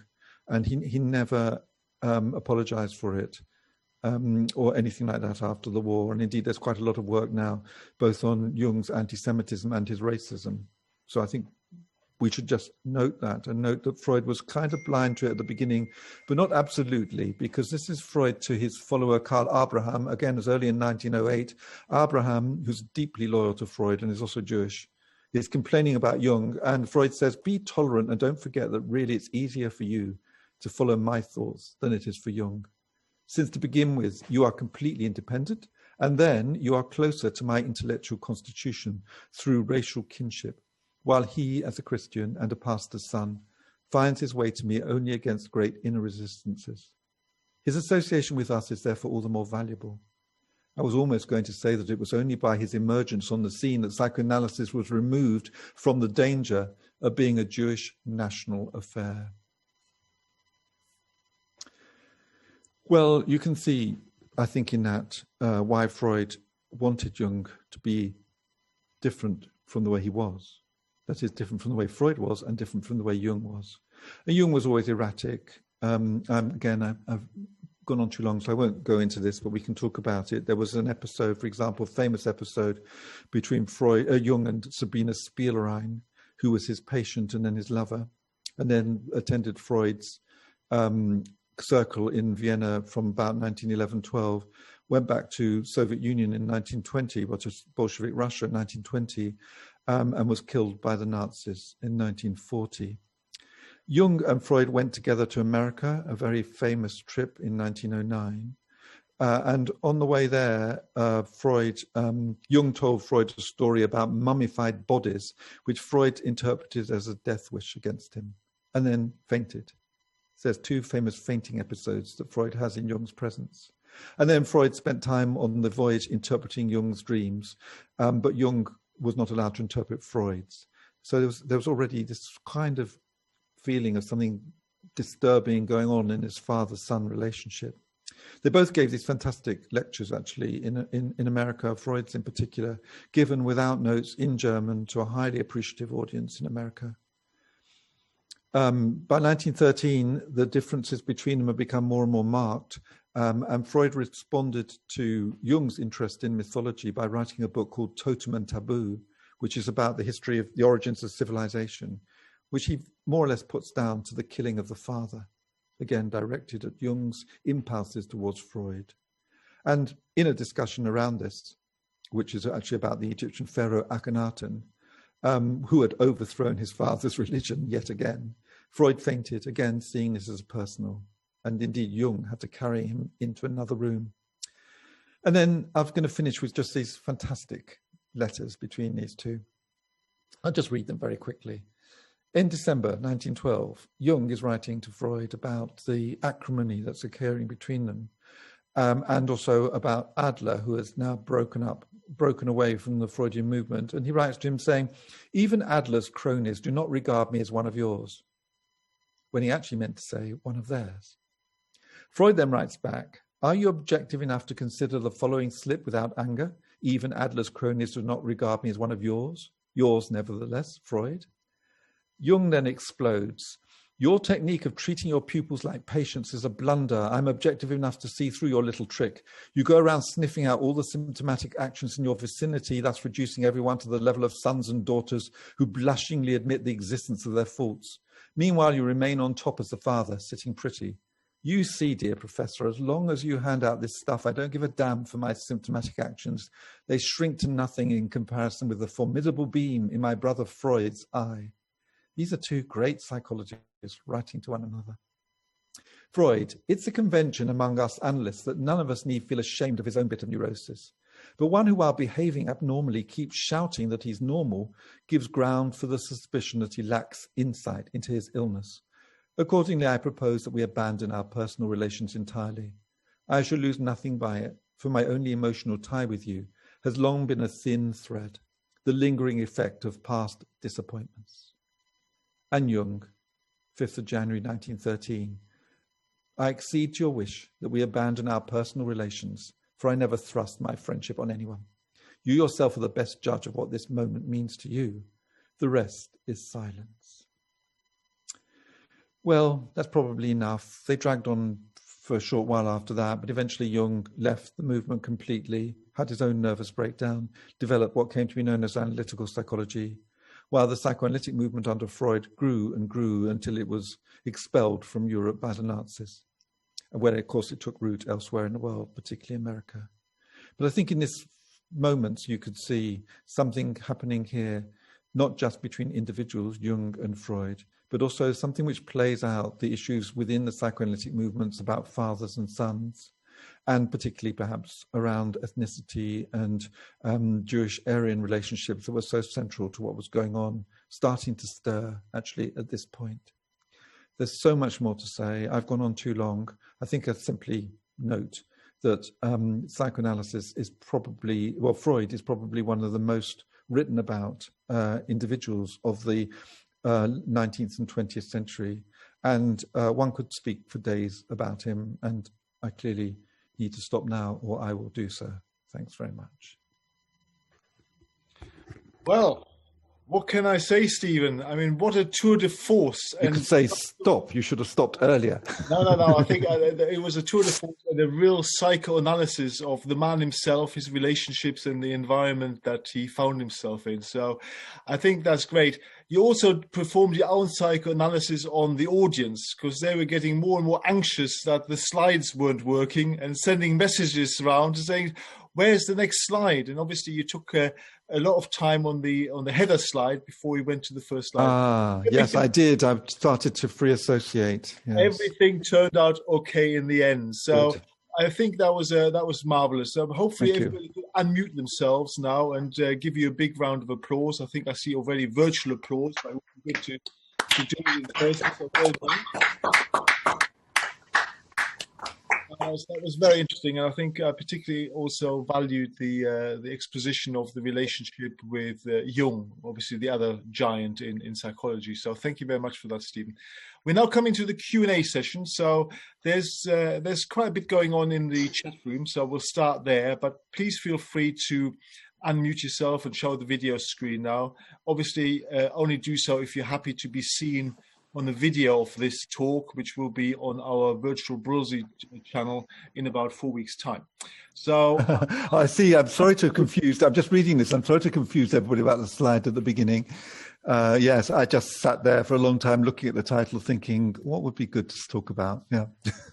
and he never apologized for it. Or anything like that after the war. And indeed, there's quite a lot of work now, both on Jung's anti-Semitism and his racism. So I think we should just note that, and note that Freud was kind of blind to it at the beginning, but not absolutely, because this is Freud to his follower Karl Abraham, again, as early in 1908. Abraham, who's deeply loyal to Freud and is also Jewish, is complaining about Jung. And Freud says, "Be tolerant and don't forget that really it's easier for you to follow my thoughts than it is for Jung. Since to begin with, you are completely independent, and then you are closer to my intellectual constitution through racial kinship, while he, as a Christian and a pastor's son, finds his way to me only against great inner resistances. His association with us is therefore all the more valuable. I was almost going to say that it was only by his emergence on the scene that psychoanalysis was removed from the danger of being a Jewish national affair." Well, you can see, I think, in that why Freud wanted Jung to be different from the way he was. That is, different from the way Freud was and different from the way Jung was. And Jung was always erratic. Again, I've gone on too long, so I won't go into this, but we can talk about it. There was an episode, for example, a famous episode between Jung and Sabina Spielrein, who was his patient and then his lover, and then attended Freud's circle in Vienna from about 1911-12, went back to Soviet Union in 1920, well, to Bolshevik Russia in 1920, and was killed by the Nazis in 1940. Jung and Freud went together to America, a very famous trip in 1909. And on the way there, Jung told Freud a story about mummified bodies, which Freud interpreted as a death wish against him, and then fainted. So there's two famous fainting episodes that Freud has in Jung's presence. And then Freud spent time on the voyage interpreting Jung's dreams, but Jung was not allowed to interpret Freud's. So there was already this kind of feeling of something disturbing going on in his father-son relationship. They both gave these fantastic lectures, actually, in America, Freud's in particular, given without notes in German to a highly appreciative audience in America. By 1913, the differences between them have become more and more marked, and Freud responded to Jung's interest in mythology by writing a book called Totem and Taboo, which is about the history of the origins of civilization, which he more or less puts down to the killing of the father, again directed at Jung's impulses towards Freud. And in a discussion around this, which is actually about the Egyptian pharaoh Akhenaten, who had overthrown his father's religion yet again, Freud fainted, again seeing this as personal, and indeed Jung had to carry him into another room. And then I'm going to finish with just these fantastic letters between these two. I'll just read them very quickly. In December 1912, Jung is writing to Freud about the acrimony that's occurring between them, and also about Adler, who has now broken away from the Freudian movement. And he writes to him saying, "Even Adler's cronies do not regard me as one of yours," when he actually meant to say one of theirs. Freud then writes back, "Are you objective enough to consider the following slip without anger? Even Adler's cronies do not regard me as one of yours. Yours, nevertheless, Freud." Jung then explodes. "Your technique of treating your pupils like patients is a blunder. I'm objective enough to see through your little trick. You go around sniffing out all the symptomatic actions in your vicinity, thus reducing everyone to the level of sons and daughters who blushingly admit the existence of their faults. Meanwhile, you remain on top as the father, sitting pretty. You see, dear professor, as long as you hand out this stuff, I don't give a damn for my symptomatic actions. They shrink to nothing in comparison with the formidable beam in my brother Freud's eye." These are two great psychologists writing to one another. Freud, "It's a convention among us analysts that none of us need feel ashamed of his own bit of neurosis. But one who, while behaving abnormally, keeps shouting that he's normal, gives ground for the suspicion that he lacks insight into his illness. Accordingly, I propose that we abandon our personal relations entirely. I shall lose nothing by it, for my only emotional tie with you has long been a thin thread, the lingering effect of past disappointments." And Jung, 5th of January 1913, "I accede to your wish that we abandon our personal relations, for I never thrust my friendship on anyone. You yourself are the best judge of what this moment means to you. The rest is silence." Well, that's probably enough. They dragged on for a short while after that, but eventually Jung left the movement completely, had his own nervous breakdown, developed what came to be known as analytical psychology, while the psychoanalytic movement under Freud grew and grew until it was expelled from Europe by the Nazis, where, of course, it took root elsewhere in the world, particularly America. But I think in this moment, you could see something happening here, not just between individuals, Jung and Freud, but also something which plays out the issues within the psychoanalytic movements about fathers and sons, and particularly perhaps around ethnicity and Jewish-Aryan relationships that were so central to what was going on, starting to stir actually at this point. There's so much more to say. I've gone on too long. I think I'd simply note that psychoanalysis is probably, well, Freud is probably one of the most written about individuals of the 19th and 20th century. And one could speak for days about him, and I clearly need to stop now, or I will do so. Thanks very much. Well, what can I say, Stephen? I mean, what a tour de force. You could say stop. You should have stopped earlier. No. I think it was a tour de force and a real psychoanalysis of the man himself, his relationships, and the environment that he found himself in. So I think that's great. you also performed your own psychoanalysis on the audience, because they were getting more and more anxious that the slides weren't working and sending messages around saying, where's the next slide? And obviously you took a lot of time on the header slide before you went to the first slide. Yes, I did. I've started to free associate. Yes. Everything turned out okay in the end. So Good. I think that was marvelous. So hopefully everybody can unmute themselves now and give you a big round of applause. I think I see already virtual applause, but it would be good to do it in person. So well done. That was very interesting, and I think I particularly also valued the exposition of the relationship with Jung, obviously the other giant in psychology. So thank you very much for that, Stephen. We're now coming to the Q&A session. So there's quite a bit going on in the chat room, so we'll start there. But please feel free to unmute yourself and show the video screen now. Obviously, only do so if you're happy to be seen on the video of this talk, which will be on our virtual BRLSI channel in about 4 weeks' time. So I see. I'm sorry to confuse. I'm just reading this. I'm sorry to confuse everybody about the slide at the beginning. Yes, I just sat there for a long time looking at the title, thinking, what would be good to talk about? Yeah.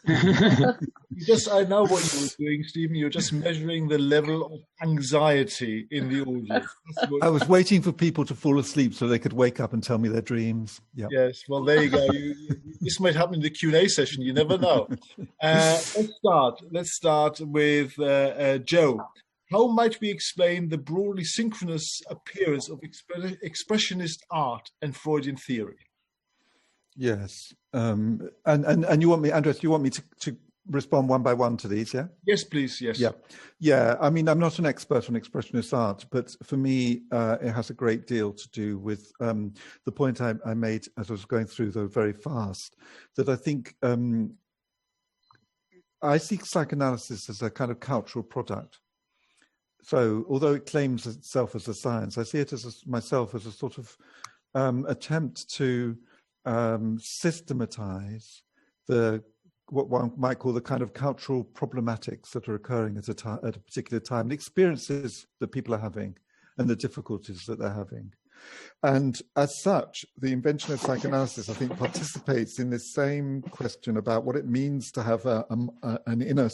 I know what you were doing, Stephen. You're just measuring the level of anxiety in the audience. I was waiting for people to fall asleep so they could wake up and tell me their dreams. Yeah. Yes, well, there you go. This might happen in the Q&A session. You never know. Let's start with Joe. How might we explain the broadly synchronous appearance of expressionist art and Freudian theory? Yes. And you want me, Andres, you want me to respond one by one to these, yeah? Yes, please, yes. Yeah. Yeah, I mean, I'm not an expert on expressionist art, but for me, it has a great deal to do with the point I made as I was going through, though very fast, that I think I see psychoanalysis as a kind of cultural product. So although it claims itself as a science, I see it as myself as a sort of attempt to systematize what one might call the kind of cultural problematics that are occurring at a particular time, the experiences that people are having and the difficulties that they're having. And as such, the invention of psychoanalysis, I think, participates in this same question about what it means to have an inner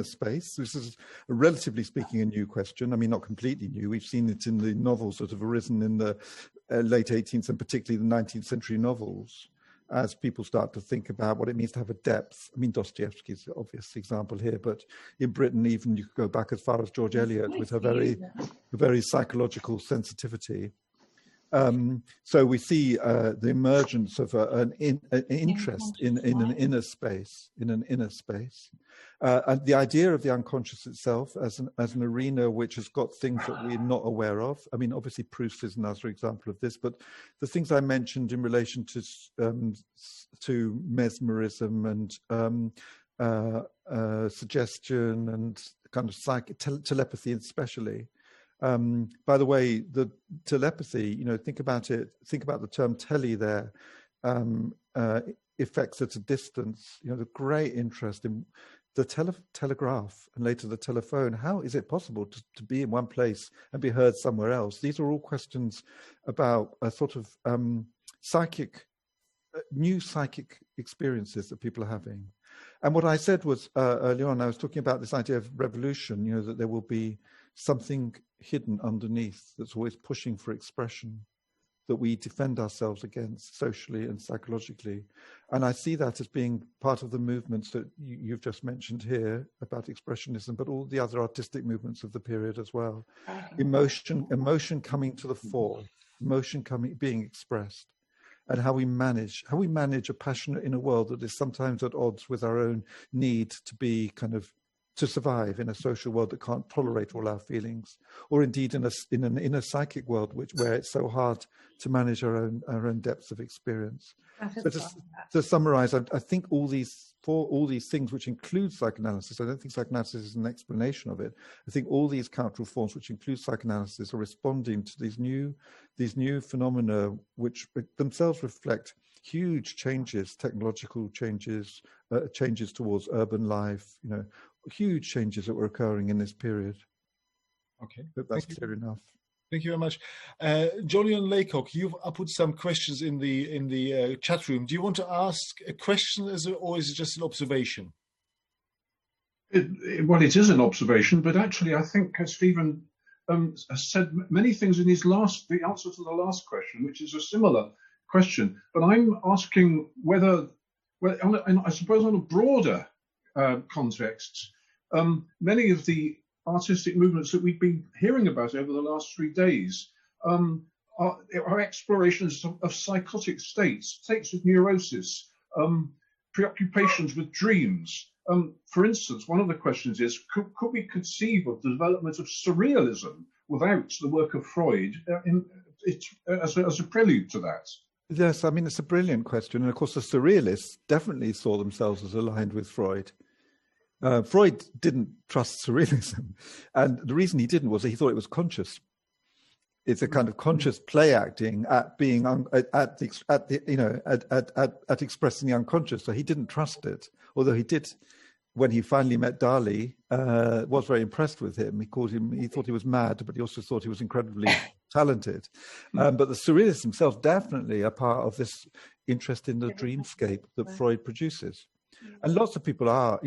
space. This is, relatively speaking, a new question. I mean, not completely new. We've seen it in the novels that have arisen in the late 18th and particularly the 19th century novels, as people start to think about what it means to have a depth. I mean, Dostoevsky is the obvious example here, but in Britain, even you could go back as far as George Eliot with a very psychological sensitivity. So we see the emergence of an interest in an inner space, and the idea of the unconscious itself as an arena which has got things that we're not aware of. I mean, obviously Proust is another example of this, but the things I mentioned in relation to mesmerism and suggestion and kind of telepathy especially. By the way, the telepathy, think about it, think about the term tele there, effects at a distance, the great interest in the telegraph and later the telephone. How is it possible to be in one place and be heard somewhere else? These are all questions about a sort of new psychic experiences that people are having. And what I said was earlier on, I was talking about this idea of revolution, that there will be something hidden underneath that's always pushing for expression that we defend ourselves against socially and psychologically. And I see that as being part of the movements that you've just mentioned here about expressionism, but all the other artistic movements of the period as well. Emotion coming to the fore, being expressed, and how we manage a passionate inner world that is sometimes at odds with our own need to be to survive in a social world that can't tolerate all our feelings, or indeed in an inner psychic world where it's so hard to manage our own depths of experience. So to summarize, I think all these things, which include psychoanalysis, I don't think psychoanalysis is an explanation of it. I think all these cultural forms, which include psychoanalysis, are responding to these new phenomena, which themselves reflect huge changes, technological changes, changes towards urban life, huge changes that were occurring in this period. Okay. But that's clear enough. Thank you very much. Jolyon Laycock, you've put some questions in the chat room. Do you want to ask a question or is it just an observation? Well, it is an observation, but actually I think Stephen has said many things in the answer to the last question, which is a similar question. But I'm asking whether I suppose on a broader context, many of the artistic movements that we've been hearing about over the last 3 days are explorations of psychotic states of neurosis, preoccupations with dreams. For instance, one of the questions is, could we conceive of the development of surrealism without the work of Freud as a prelude to that? Yes, I mean, it's a brilliant question. And of course, the surrealists definitely saw themselves as aligned with Freud. Freud didn't trust surrealism. And the reason he didn't was that he thought it was conscious. It's a kind of conscious play acting at being at expressing the unconscious. So he didn't trust it, although he did. When he finally met Dali, was very impressed with him. He thought he was mad, but he also thought he was incredibly talented. But the surrealists themselves definitely are part of this interest in the dreamscape that Freud produces. And lots of people are,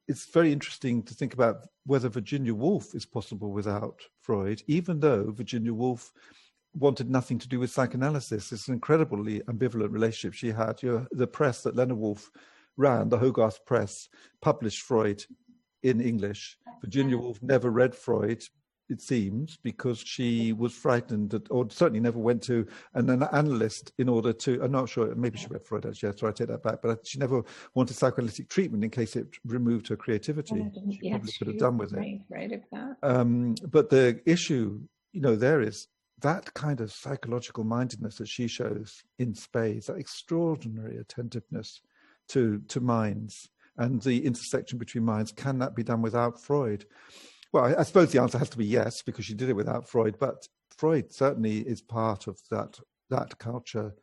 it's very interesting to think about whether Virginia Woolf is possible without Freud, even though Virginia Woolf wanted nothing to do with psychoanalysis. It's an incredibly ambivalent relationship she had. The press that Leonard Woolf ran, the Hogarth Press, published Freud in English. Virginia Woolf never read Freud, it seems, because she was frightened, or certainly never went to an analyst in order to, I'm not sure, maybe she read Freud actually, sorry, I take that back, but she never wanted psychoanalytic treatment in case it removed her creativity. She probably could have done with it. Right of that. But the issue, there is that kind of psychological mindedness that she shows in spades, that extraordinary attentiveness to minds and the intersection between minds. Can that be done without Freud? Well, I suppose the answer has to be yes, because she did it without Freud, but Freud certainly is part of that culture.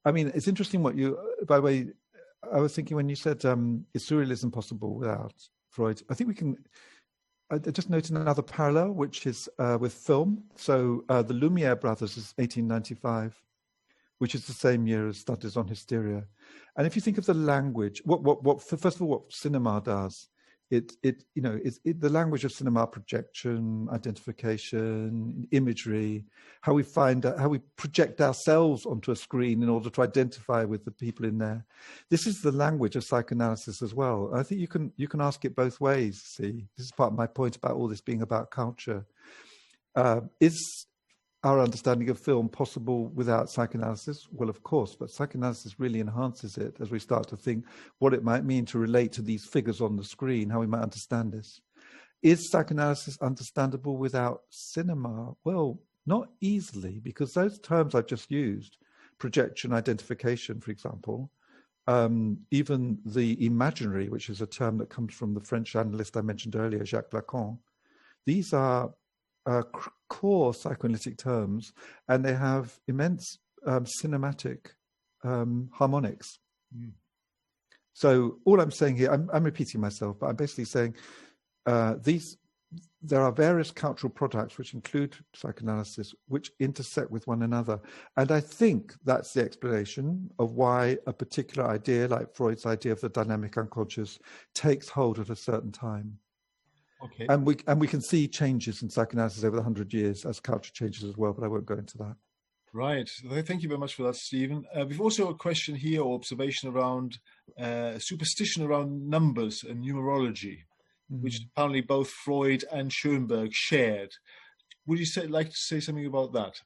I mean, it's interesting what you, by the way, I was thinking when you said, is surrealism possible without Freud? I think we can, I just noted another parallel, which is with film. So the Lumiere brothers is 1895, which is the same year as Studies on Hysteria. And if you think of the language, first of all, what cinema does, the language of cinema, projection, identification, imagery, how we project ourselves onto a screen in order to identify with the people in there. This is the language of psychoanalysis as well. I think you can ask it both ways. See, this is part of my point about all this being about culture. Is our understanding of film possible without psychoanalysis? Well, of course, but psychoanalysis really enhances it as we start to think what it might mean to relate to these figures on the screen, how we might understand this. Is psychoanalysis understandable without cinema? Well, not easily, because those terms I've just used, projection, identification, for example, even the imaginary, which is a term that comes from the French analyst I mentioned earlier, Jacques Lacan, these are core psychoanalytic terms, and they have immense cinematic harmonics. So all I'm saying here, I'm repeating myself, but I'm basically saying there are various cultural products which include psychoanalysis, which intersect with one another. And I think that's the explanation of why a particular idea, like Freud's idea of the dynamic unconscious, takes hold at a certain time. Okay. And we can see changes in psychoanalysis over the 100 years as culture changes as well, but I won't go into that. Right. Thank you very much for that, Stephen. We've also a question here or observation around superstition around numbers and numerology, which apparently both Freud and Schoenberg shared. Would you like to say something about that?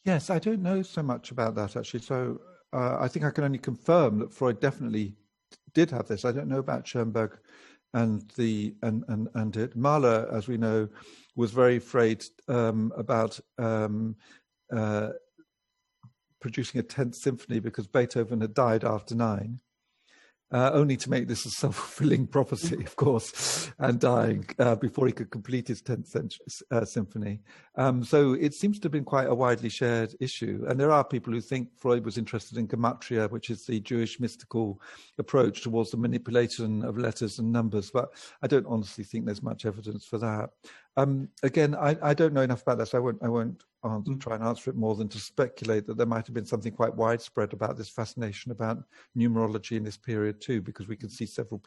Yes, I don't know so much about that actually. So I think I can only confirm that Freud definitely did have this. I don't know about Schoenberg and it. Mahler, as we know, was very afraid about producing a 10th symphony because Beethoven had died after 9, only to make this a self-fulfilling prophecy, of course, and dying before he could complete his 10th symphony. So it seems to have been quite a widely shared issue. And there are people who think Freud was interested in gematria, which is the Jewish mystical approach towards the manipulation of letters and numbers. But I don't honestly think there's much evidence for that. Again, I don't know enough about this. I won't try and answer it more than to speculate that there might have been something quite widespread about this fascination about numerology in this period too, because we can see several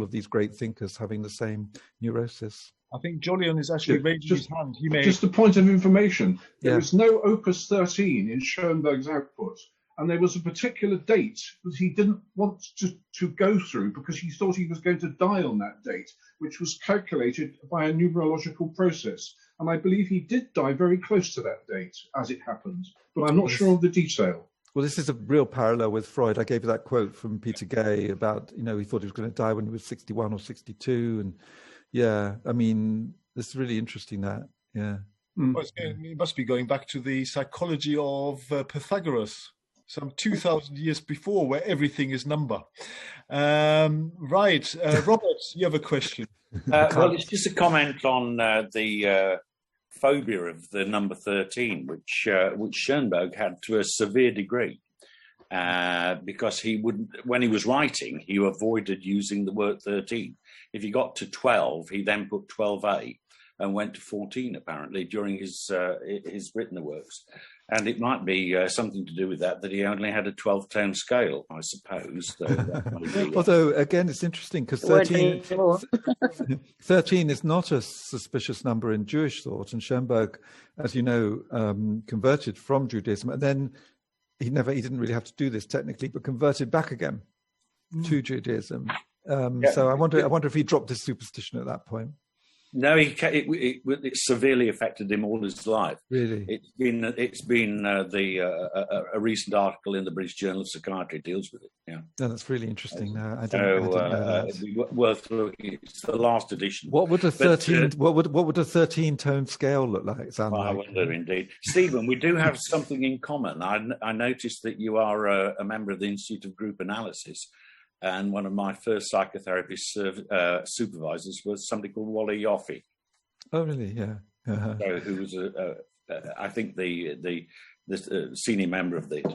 of these great thinkers having the same neurosis. I think Jolyon is actually raising his hand. Just a point of information. There is no Opus 13 in Schoenberg's output. And there was a particular date that he didn't want to go through because he thought he was going to die on that date, which was calculated by a numerological process. And I believe he did die very close to that date, as it happened. But I'm not sure of the detail. Well, this is a real parallel with Freud. I gave you that quote from Peter Gay about, he thought he was going to die when he was 61 or 62. And yeah, I mean, it's really interesting that, yeah. Well, it must be going back to the psychology of Pythagoras. Some 2,000 years before, where everything is number. Right. Robert, you have a question. Well, it's just a comment on the phobia of the number 13, which Schoenberg had to a severe degree, because when he was writing, he avoided using the word 13. If he got to 12, he then put 12A and went to 14, apparently, during his written works. And it might be something to do with that he only had a 12-tone scale, I suppose. Although, again, it's interesting because 13 is not a suspicious number in Jewish thought. And Schoenberg, as you know, converted from Judaism. And then he didn't really have to do this technically, but converted back again to Judaism. So I wonder if he dropped his superstition at that point. No, it severely affected him all his life. Really, it's been a recent article in the British Journal of Psychiatry deals with it. Yeah, no, that's really interesting. I didn't know that. It'd be worth looking. It's the last edition. What would a 13? What would a 13-tone scale look like? I wonder indeed, Stephen. We do have something in common. I noticed that you are a member of the Institute of Group Analysis. And one of my first psychotherapy supervisors was somebody called Wally Yoffe. Oh, really? Yeah. Uh-huh. So, who was, I think, the senior member of it.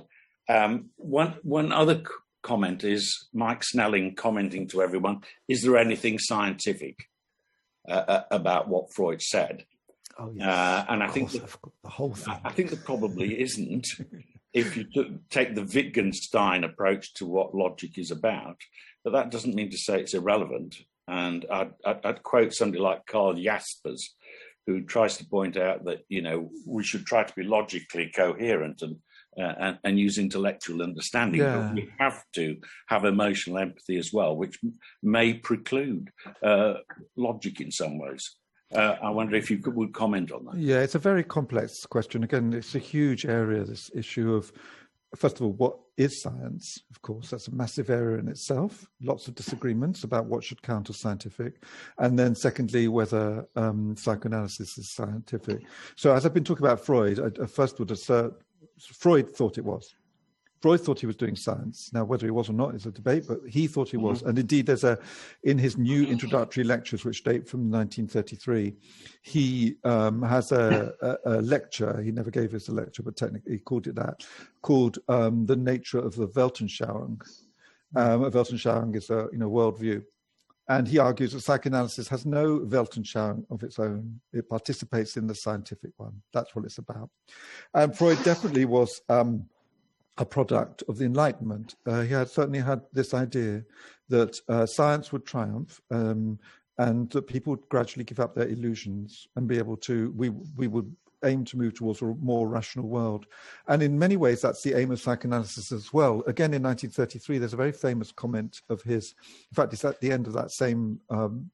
One other comment is Mike Snelling commenting to everyone, is there anything scientific about what Freud said? Oh, yes. And I think the whole thing. I think there probably isn't. If you take the Wittgenstein approach to what logic is about, but that doesn't mean to say it's irrelevant. And I'd quote somebody like Karl Jaspers, who tries to point out that we should try to be logically coherent and use intellectual understanding, but we have to have emotional empathy as well, which may preclude logic in some ways. I wonder if you would comment on that. Yeah, it's a very complex question. Again, it's a huge area, this issue of, first of all, what is science? Of course, that's a massive area in itself. Lots of disagreements about what should count as scientific. And then secondly, whether psychoanalysis is scientific. So as I've been talking about Freud, I first would assert Freud thought it was. Freud thought he was doing science. Now, whether he was or not is a debate, but he thought he was. And indeed, in his new introductory lectures, which date from 1933, he has a lecture. He never gave us a lecture, but technically he called it that, called The Nature of the Weltanschauung. Weltanschauung is a worldview. And he argues that psychoanalysis has no Weltanschauung of its own. It participates in the scientific one. That's what it's about. And Freud definitely was a product of the Enlightenment. He had certainly had this idea that science would triumph and that people would gradually give up their illusions and be able to, we would aim to move towards a more rational world. And in many ways, that's the aim of psychoanalysis as well. Again, in 1933, there's a very famous comment of his, in fact, it's at the end of that same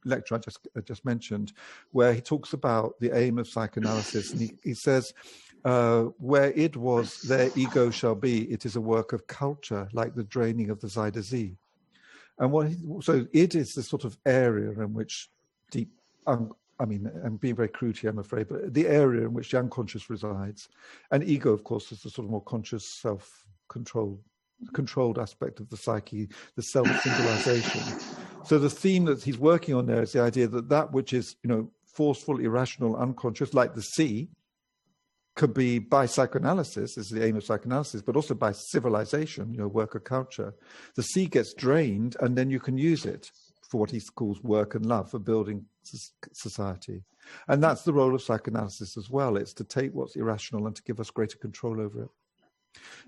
lecture I just mentioned, where he talks about the aim of psychoanalysis. And he says, where id was, there ego shall be. It is a work of culture, like the draining of the Zuyder Zee. And so id is the sort of area in which I'm being very crude here, I'm afraid, but the area in which the unconscious resides. And ego, of course, is the sort of more conscious, controlled aspect of the psyche, the self-singularization. So the theme that he's working on there is the idea that which is, forceful, irrational, unconscious, like the sea, could be by psychoanalysis, is the aim of psychoanalysis, but also by civilization, work of culture. The sea gets drained and then you can use it for what he calls work and love, for building society. And that's the role of psychoanalysis as well. It's to take what's irrational and to give us greater control over it.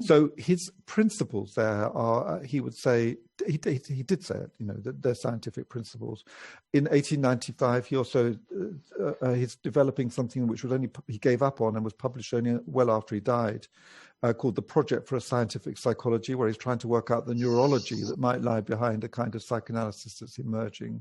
So his principles there are, he would say, he did say it, you know, that they're scientific principles. In 1895, he also, he's developing something which was only, he gave up on and was published only well after he died, called the Project for a Scientific Psychology, where he's trying to work out the neurology that might lie behind a kind of psychoanalysis that's emerging.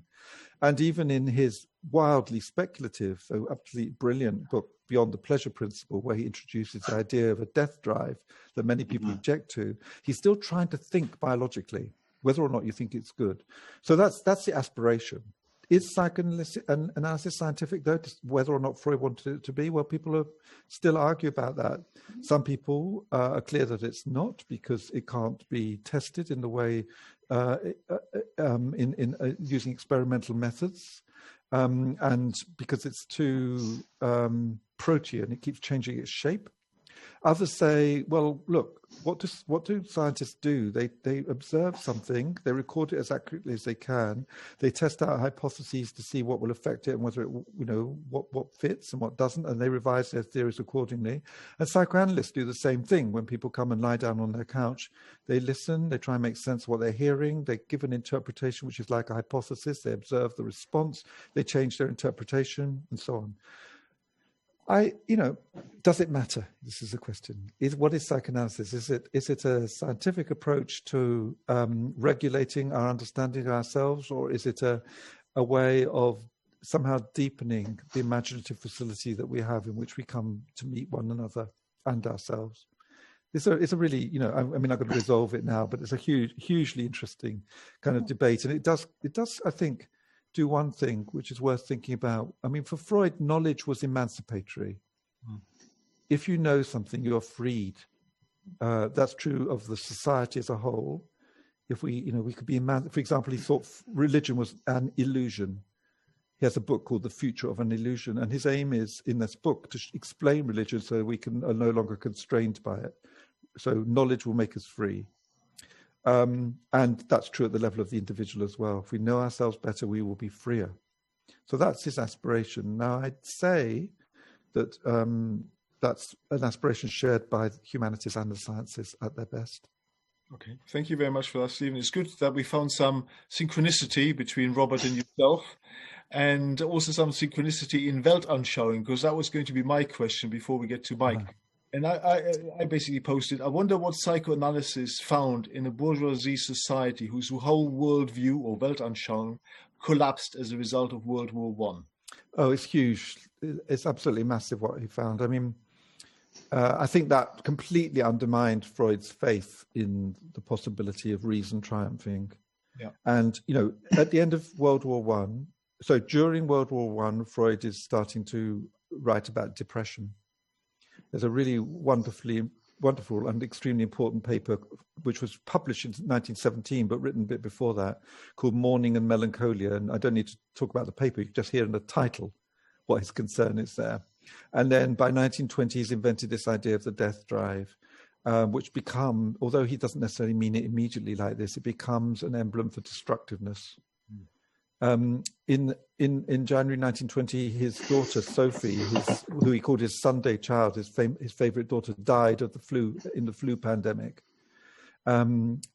And even in his wildly speculative, so absolutely brilliant book, Beyond the Pleasure Principle, where he introduces the idea of a death drive that many people object to, he's still trying to think biologically, whether or not you think it's good. So that's the aspiration. Is psychoanalysis scientific, though, whether or not Freud wanted it to be? Well, people still argue about that. Some people are clear that it's not, because it can't be tested in the way using experimental methods, and because it's too protean, it keeps changing its shape. Others say, well, look, what do scientists do? They observe something, they record it as accurately as they can, they test out hypotheses to see what will affect it and whether it, you know, what fits and what doesn't, and they revise their theories accordingly. And psychoanalysts do the same thing. When people come and lie down on their couch, they listen, they try and make sense of what they're hearing, they give an interpretation which is like a hypothesis, they observe the response, they change their interpretation, and so on. Does it matter? This is a question. What is psychoanalysis? Is it a scientific approach to regulating our understanding of ourselves, or is it a way of somehow deepening the imaginative facility that we have in which we come to meet one another and ourselves? It's a really, you know, I mean, I'm going to resolve it now, but it's a hugely interesting kind of debate, and it does, I think, do one thing which is worth thinking about. I mean, for Freud, knowledge was emancipatory. If you know something, you're freed. That's true of the society as a whole. If we could be, for example, he thought religion was an illusion. He has a book called The Future of an Illusion, and his aim is, in this book, to explain religion so we are no longer constrained by it. So knowledge will make us free. And that's true at the level of the individual as well. If we know ourselves better, we will be freer. So that's his aspiration. Now, I'd say that that's an aspiration shared by the humanities and the sciences at their best. Okay, thank you very much for that, Stephen. It's good that we found some synchronicity between Robert and yourself, and also some synchronicity in Weltanschauung, because that was going to be my question before we get to Mike. And I basically posted, I wonder what psychoanalysis found in a bourgeoisie society whose whole worldview, or Weltanschauung, collapsed as a result of World War I. Oh, it's huge. It's absolutely massive what he found. I mean, I think that completely undermined Freud's faith in the possibility of reason triumphing. Yeah. And, you know, at the end of World War I, so during World War I, Freud is starting to write about depression. There's a really wonderful and extremely important paper, which was published in 1917, but written a bit before that, called Mourning and Melancholia. And I don't need to talk about the paper, you can just hear in the title what his concern is there. And then by 1920, he's invented this idea of the death drive, which although he doesn't necessarily mean it immediately like this, it becomes an emblem for destructiveness. In January 1920, his daughter Sophie, who he called his Sunday child, his favorite daughter, died of the flu in the flu pandemic, and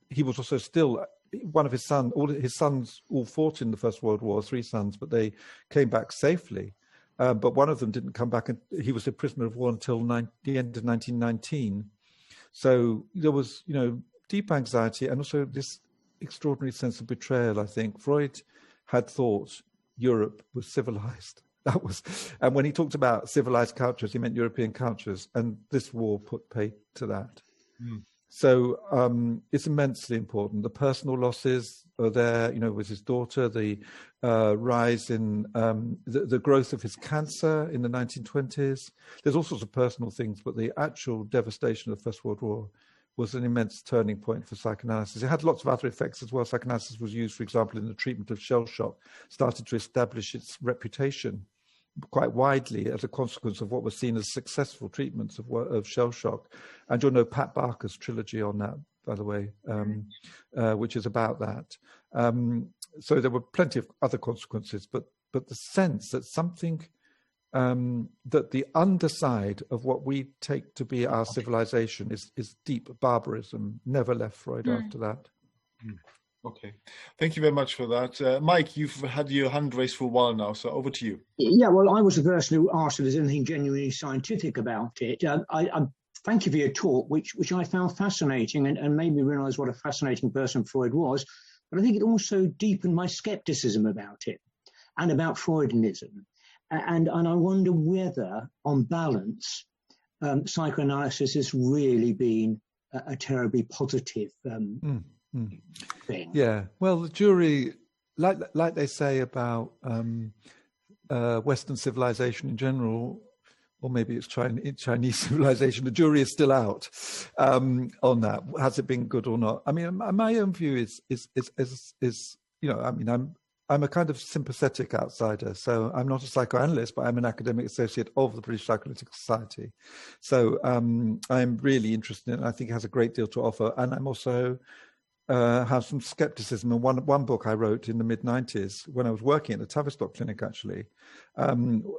he was also still one of his sons. All his sons all fought in the First World War, 3 sons, but they came back safely. But one of them didn't come back, and he was a prisoner of war until the end of 1919. So there was, you know, deep anxiety and also this extraordinary sense of betrayal. I think Freud had thought Europe was civilized. And when he talked about civilized cultures, he meant European cultures, and this war put paid to that. So it's immensely important. The personal losses are there, you know, with his daughter, the rise in the growth of his cancer in the 1920s. There's all sorts of personal things, but the actual devastation of the First World War was an immense turning point for psychoanalysis. It had lots of other effects as well. Psychoanalysis was used, for example, in the treatment of shell shock, started to establish its reputation quite widely as a consequence of what was seen as successful treatments of shell shock. And you'll know Pat Barker's trilogy on that by the way, which is about that. So there were plenty of other consequences, but the sense that something, that the underside of what we take to be our civilization is deep barbarism, never left Freud after that. Okay, thank you very much for that. Mike, you've had your hand raised for a while now, so over to you. Yeah, well, I was the person who asked if there's anything genuinely scientific about it. I thank you for your talk, which I found fascinating and made me realise what a fascinating person Freud was. But I think it also deepened my scepticism about it and about Freudianism. And I wonder whether, on balance, psychoanalysis has really been a terribly positive thing. Yeah, well, the jury, like they say about Western civilization in general, or maybe it's Chinese civilization, the jury is still out on that. Has it been good or not? I mean, my own view is you know, I mean, I'm a kind of sympathetic outsider, so I'm not a psychoanalyst, but I'm an academic associate of the British Psychoanalytic Society. So I'm really interested in it. I think it has a great deal to offer, and I'm also have some skepticism. And one book I wrote in the mid-90s when I was working at the Tavistock Clinic, actually,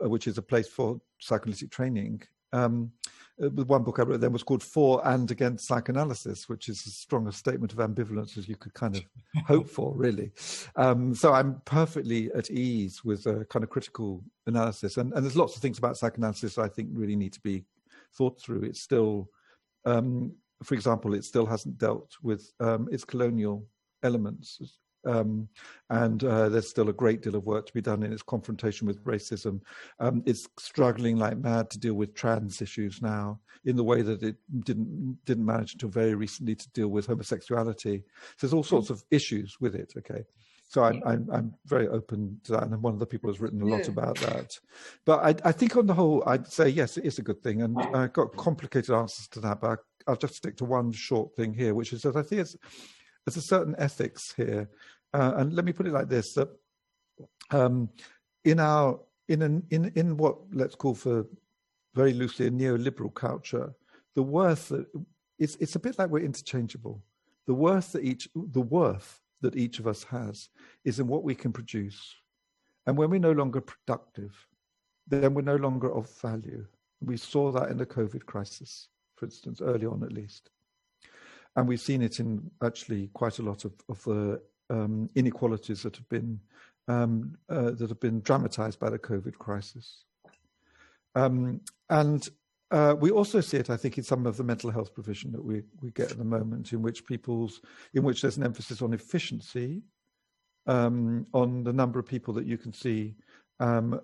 which is a place for psychoanalytic training. One book I wrote then was called For and Against Psychoanalysis, which is as strong a statement of ambivalence as you could kind of hope for, really. So I'm perfectly at ease with a kind of critical analysis. And there's lots of things about psychoanalysis I think really need to be thought through. It's still, for example, it still hasn't dealt with its colonial elements. And there's still a great deal of work to be done in its confrontation with racism. It's struggling like mad to deal with trans issues now in the way that it didn't manage until very recently to deal with homosexuality. So there's all sorts of issues with it. Okay, so I'm very open to that, and one of the people has written a lot about that. But I think on the whole, I'd say yes, it is a good thing, and I've got complicated answers to that. But I'll just stick to one short thing here, which is that I think there's a certain ethics here, and let me put it like this: that in what let's call for very loosely a neoliberal culture, the worth that it's a bit like we're interchangeable. The worth that each of us has is in what we can produce, and when we're no longer productive, then we're no longer of value. We saw that in the COVID crisis, for instance, early on at least. And we've seen it in actually quite a lot of the inequalities that have been dramatized by the COVID crisis. And we also see it, I think, in some of the mental health provision that we get at the moment, in which there's an emphasis on efficiency, on the number of people that you can see,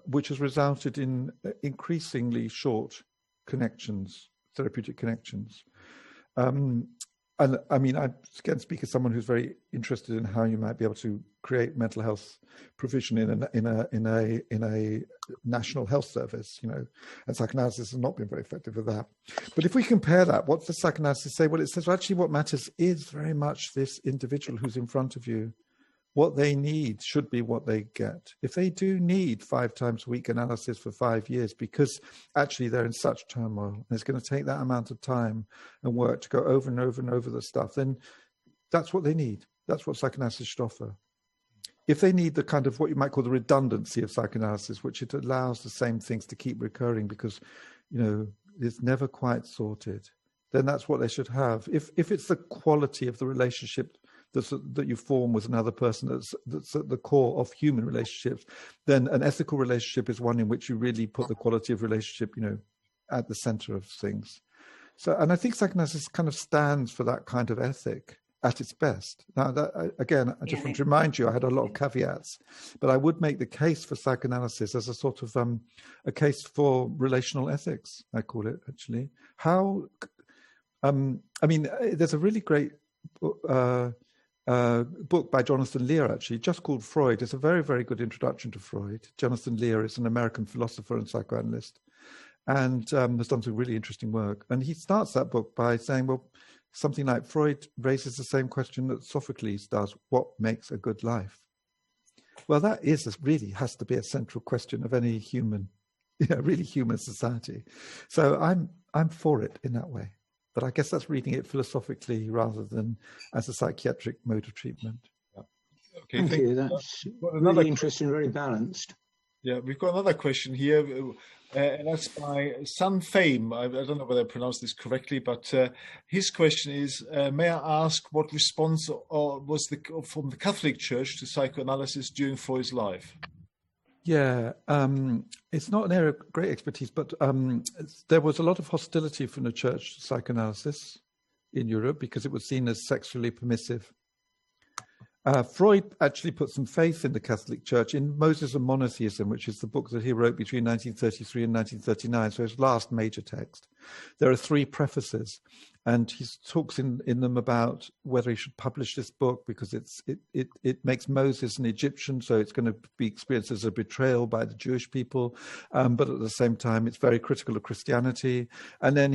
which has resulted in increasingly short connections, therapeutic connections. And I mean, I again speak as someone who's very interested in how you might be able to create mental health provision in a national health service, you know, and psychoanalysis has not been very effective at that. But if we compare that, what does psychoanalysis say? Well, it says, well, actually what matters is very much this individual who's in front of you. What they need should be what they get. If they do need 5 times a week analysis for 5 years because actually they're in such turmoil and it's going to take that amount of time and work to go over and over and over the stuff, then that's what they need. That's what psychoanalysis should offer. If they need the kind of what you might call the redundancy of psychoanalysis, which it allows the same things to keep recurring because, you know, it's never quite sorted, then that's what they should have. If it's the quality of the relationship that you form with another person that's at the core of human relationships, then an ethical relationship is one in which you really put the quality of relationship, you know, at the center of things. So, and I think psychoanalysis kind of stands for that kind of ethic at its best. Now, that, again, I just want to remind you, I had a lot of caveats, but I would make the case for psychoanalysis as a sort of a case for relational ethics, I call it, actually. How, I mean, there's a really great book by Jonathan Lear, actually, just called Freud. It's a very, very good introduction to Freud. Jonathan Lear is an American philosopher and psychoanalyst, and has done some really interesting work. And he starts that book by saying, well, something like Freud raises the same question that Sophocles does: what makes a good life? Well, that really has to be a central question of any human, really human society. So I'm for it in that way. But I guess that's reading it philosophically rather than as a psychiatric mode of treatment. Okay, thank you. That's really interesting, very balanced. Yeah, we've got another question here, and that's by Sun Fame. I don't know whether I pronounced this correctly, but his question is, may I ask what response was from the Catholic Church to psychoanalysis during Freud's life? Yeah, it's not an area of great expertise, but there was a lot of hostility from the church to psychoanalysis in Europe because it was seen as sexually permissive. Freud actually put some faith in the Catholic Church in Moses and Monotheism, which is the book that he wrote between 1933 and 1939, so his last major text. There are 3 prefaces, and he talks in them about whether he should publish this book because it makes Moses an Egyptian, so it's going to be experienced as a betrayal by the Jewish people, but at the same time it's very critical of Christianity. And then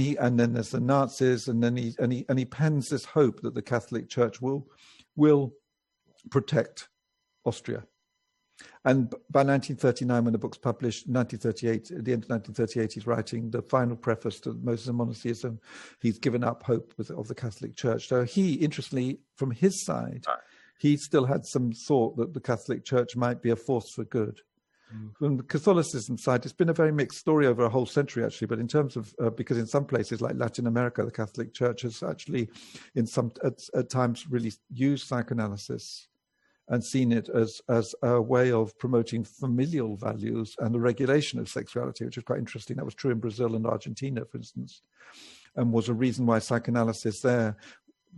there's the Nazis, and then he pens this hope that the Catholic Church will protect Austria. And by 1939, when the book's published, 1938, at the end of 1938, he's writing the final preface to Moses and Monotheism. He's given up hope of the Catholic Church. So he, interestingly, from his side, he still had some thought that the Catholic Church might be a force for good. From the Catholicism side, it's been a very mixed story over a whole century, actually. But in terms of, because in some places like Latin America, the Catholic Church has actually, at times, really used psychoanalysis and seen it as a way of promoting familial values and the regulation of sexuality, which is quite interesting. That was true in Brazil and Argentina, for instance, and was a reason why psychoanalysis there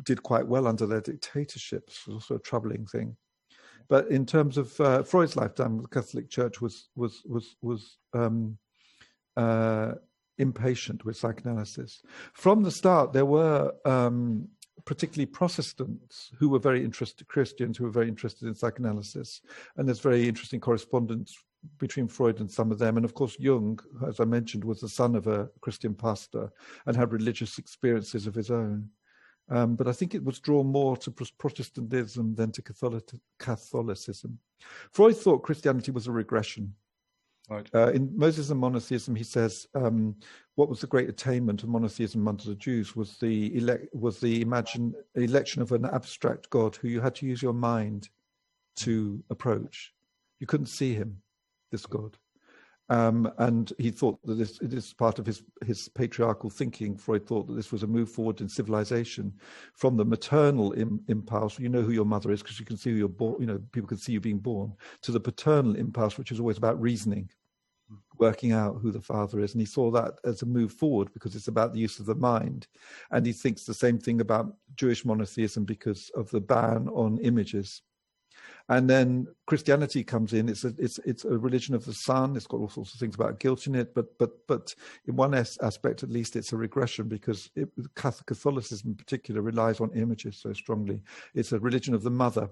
did quite well under their dictatorships. It was also a troubling thing. But in terms of Freud's lifetime, the Catholic Church was impatient with psychoanalysis. From the start, there were particularly Protestants who were very interested, Christians who were very interested in psychoanalysis. And there's very interesting correspondence between Freud and some of them. And of course, Jung, as I mentioned, was the son of a Christian pastor and had religious experiences of his own. But I think it was drawn more to Protestantism than to Catholicism. Freud thought Christianity was a regression. Right. In Moses and Monotheism, he says, what was the great attainment of monotheism under the Jews was the election of an abstract God who you had to use your mind to approach. You couldn't see him, this God. And he thought that this is part of his patriarchal thinking. Freud thought that this was a move forward in civilization from the maternal impulse, you know who your mother is because you can see who you're born, people can see you being born, to the paternal impulse, which is always about reasoning, working out who the father is. And he saw that as a move forward because it's about the use of the mind. And he thinks the same thing about Jewish monotheism because of the ban on images. And then Christianity comes in. It's a religion of the Son. It's got all sorts of things about guilt in it, but in one aspect at least, it's a regression because Catholicism in particular relies on images so strongly. It's a religion of the mother.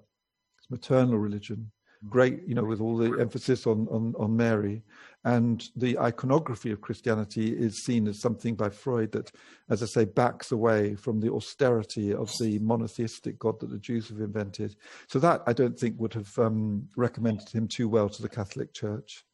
It's maternal religion. Great, with all the emphasis on Mary, and the iconography of Christianity is seen as something by Freud that, as I say, backs away from the austerity of the monotheistic God that the Jews have invented. So that I don't think would have recommended him too well to the Catholic Church.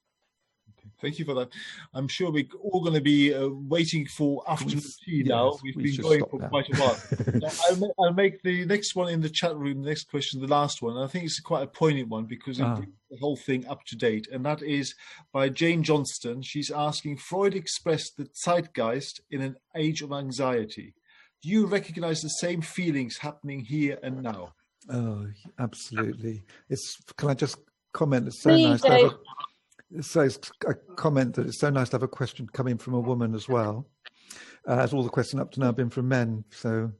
Thank you for that. I'm sure we're all going to be waiting for afternoon tea now. We've been going for quite a while. Now, I'll make the next one in the chat room, the next question, the last one. And I think it's quite a poignant one because it brings the whole thing up to date. And that is by Jane Johnston. She's asking, Freud expressed the zeitgeist in an age of anxiety. Do you recognize the same feelings happening here and now? Oh, absolutely. Can I just comment? It's so nice to have So a comment that it's so nice to have a question coming from a woman as well, as all the questions up to now have been from men. So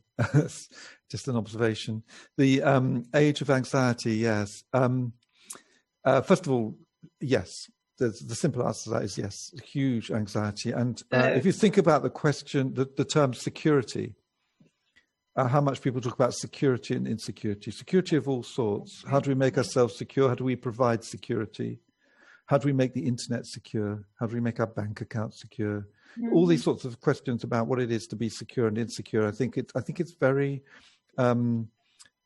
just an observation. The age of anxiety, yes. First of all, yes. The simple answer to that is yes, huge anxiety. And if you think about the question, the term security, how much people talk about security and insecurity, security of all sorts. How do we make ourselves secure? How do we provide security? How do we make the internet secure? How do we make our bank account secure? Mm-hmm. All these sorts of questions about what it is to be secure and insecure. I think it's very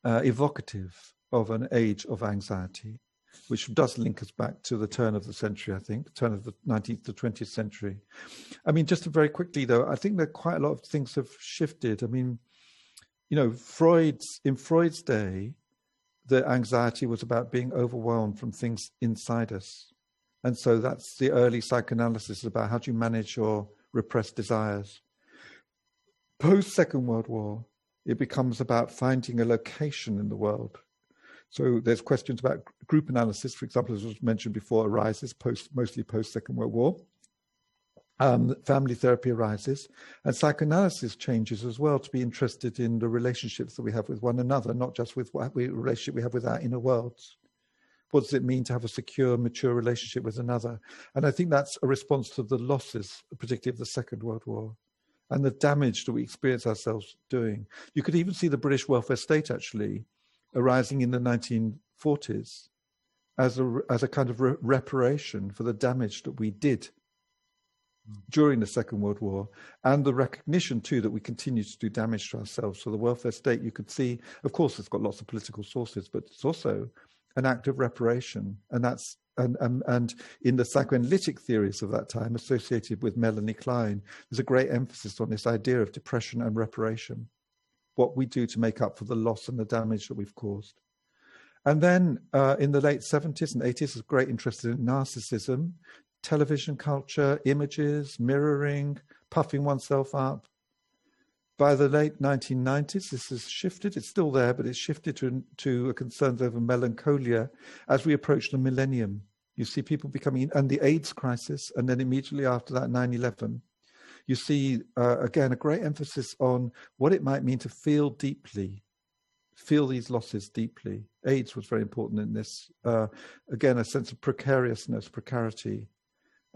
evocative of an age of anxiety. which does link us back to the turn of the century, I think, turn of the 19th to 20th century. I mean, just very quickly, though, I think that quite a lot of things have shifted. I mean, you know, in Freud's day, the anxiety was about being overwhelmed from things inside us. And so that's the early psychoanalysis about how do you manage your repressed desires. Post-Second World War, it becomes about finding a location in the world. So there's questions about group analysis, for example, as was mentioned before, arises mostly post-Second World War. Family therapy arises, and psychoanalysis changes as well to be interested in the relationships that we have with one another, not just with what relationship we have with our inner worlds. What does it mean to have a secure, mature relationship with another? And I think that's a response to the losses, particularly of the Second World War, and the damage that we experience ourselves doing. You could even see the British welfare state actually arising in the 1940s as a kind of reparation for the damage that we did during the Second World War, and the recognition too that we continue to do damage to ourselves. So the welfare state, you could see, of course, it's got lots of political sources, but it's also an act of reparation, and that's and in the psychoanalytic theories of that time, associated with Melanie Klein, there's a great emphasis on this idea of depression and reparation, what we do to make up for the loss and the damage that we've caused. And then in the late 70s and 80s, there's great interest in narcissism, television culture, images, mirroring, puffing oneself up. By the late 1990s, this has shifted. It's still there, but it's shifted to concerns over melancholia as we approach the millennium. You see people becoming, and the AIDS crisis, and then immediately after that, 9/11. You see, again, a great emphasis on what it might mean to feel deeply, feel these losses deeply. AIDS was very important in this. Again, a sense of precariousness, precarity.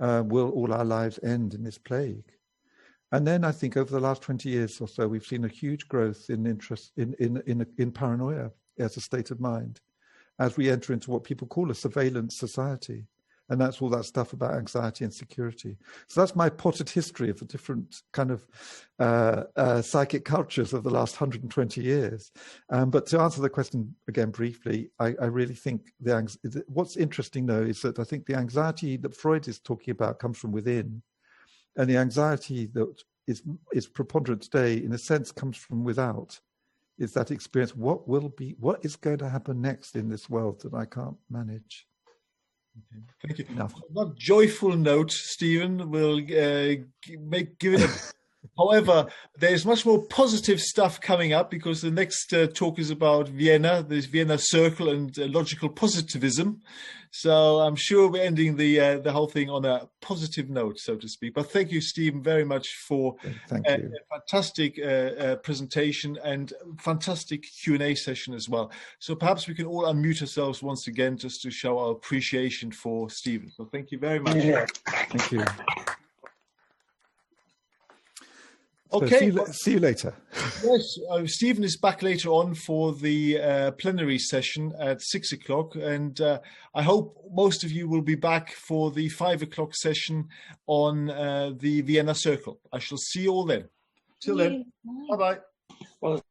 Will all our lives end in this plague? And then I think over the last 20 years or so, we've seen a huge growth in interest in paranoia as a state of mind, as we enter into what people call a surveillance society. And that's all that stuff about anxiety and security. So that's my potted history of the different kind of psychic cultures of the last 120 years. But to answer the question again briefly, I really think what's interesting though is that I think the anxiety that Freud is talking about comes from within. And the anxiety that is preponderant today, in a sense, comes from without. Is that experience, what is going to happen next in this world that I can't manage? Okay. Thank you. Enough. On that joyful note, Stephen, we'll give it a... However, there's much more positive stuff coming up because the next talk is about Vienna, this Vienna Circle and logical positivism. So I'm sure we're ending the whole thing on a positive note, so to speak. But thank you, Stephen, very much for a fantastic presentation and fantastic Q&A session as well. So perhaps we can all unmute ourselves once again just to show our appreciation for Stephen. So thank you very much. Yeah. Thank you. Okay. So see you later. Yes, Stephen is back later on for the plenary session at 6 o'clock. And I hope most of you will be back for the 5 o'clock session on the Vienna Circle. I shall see you all then. Till then, bye-bye. Well,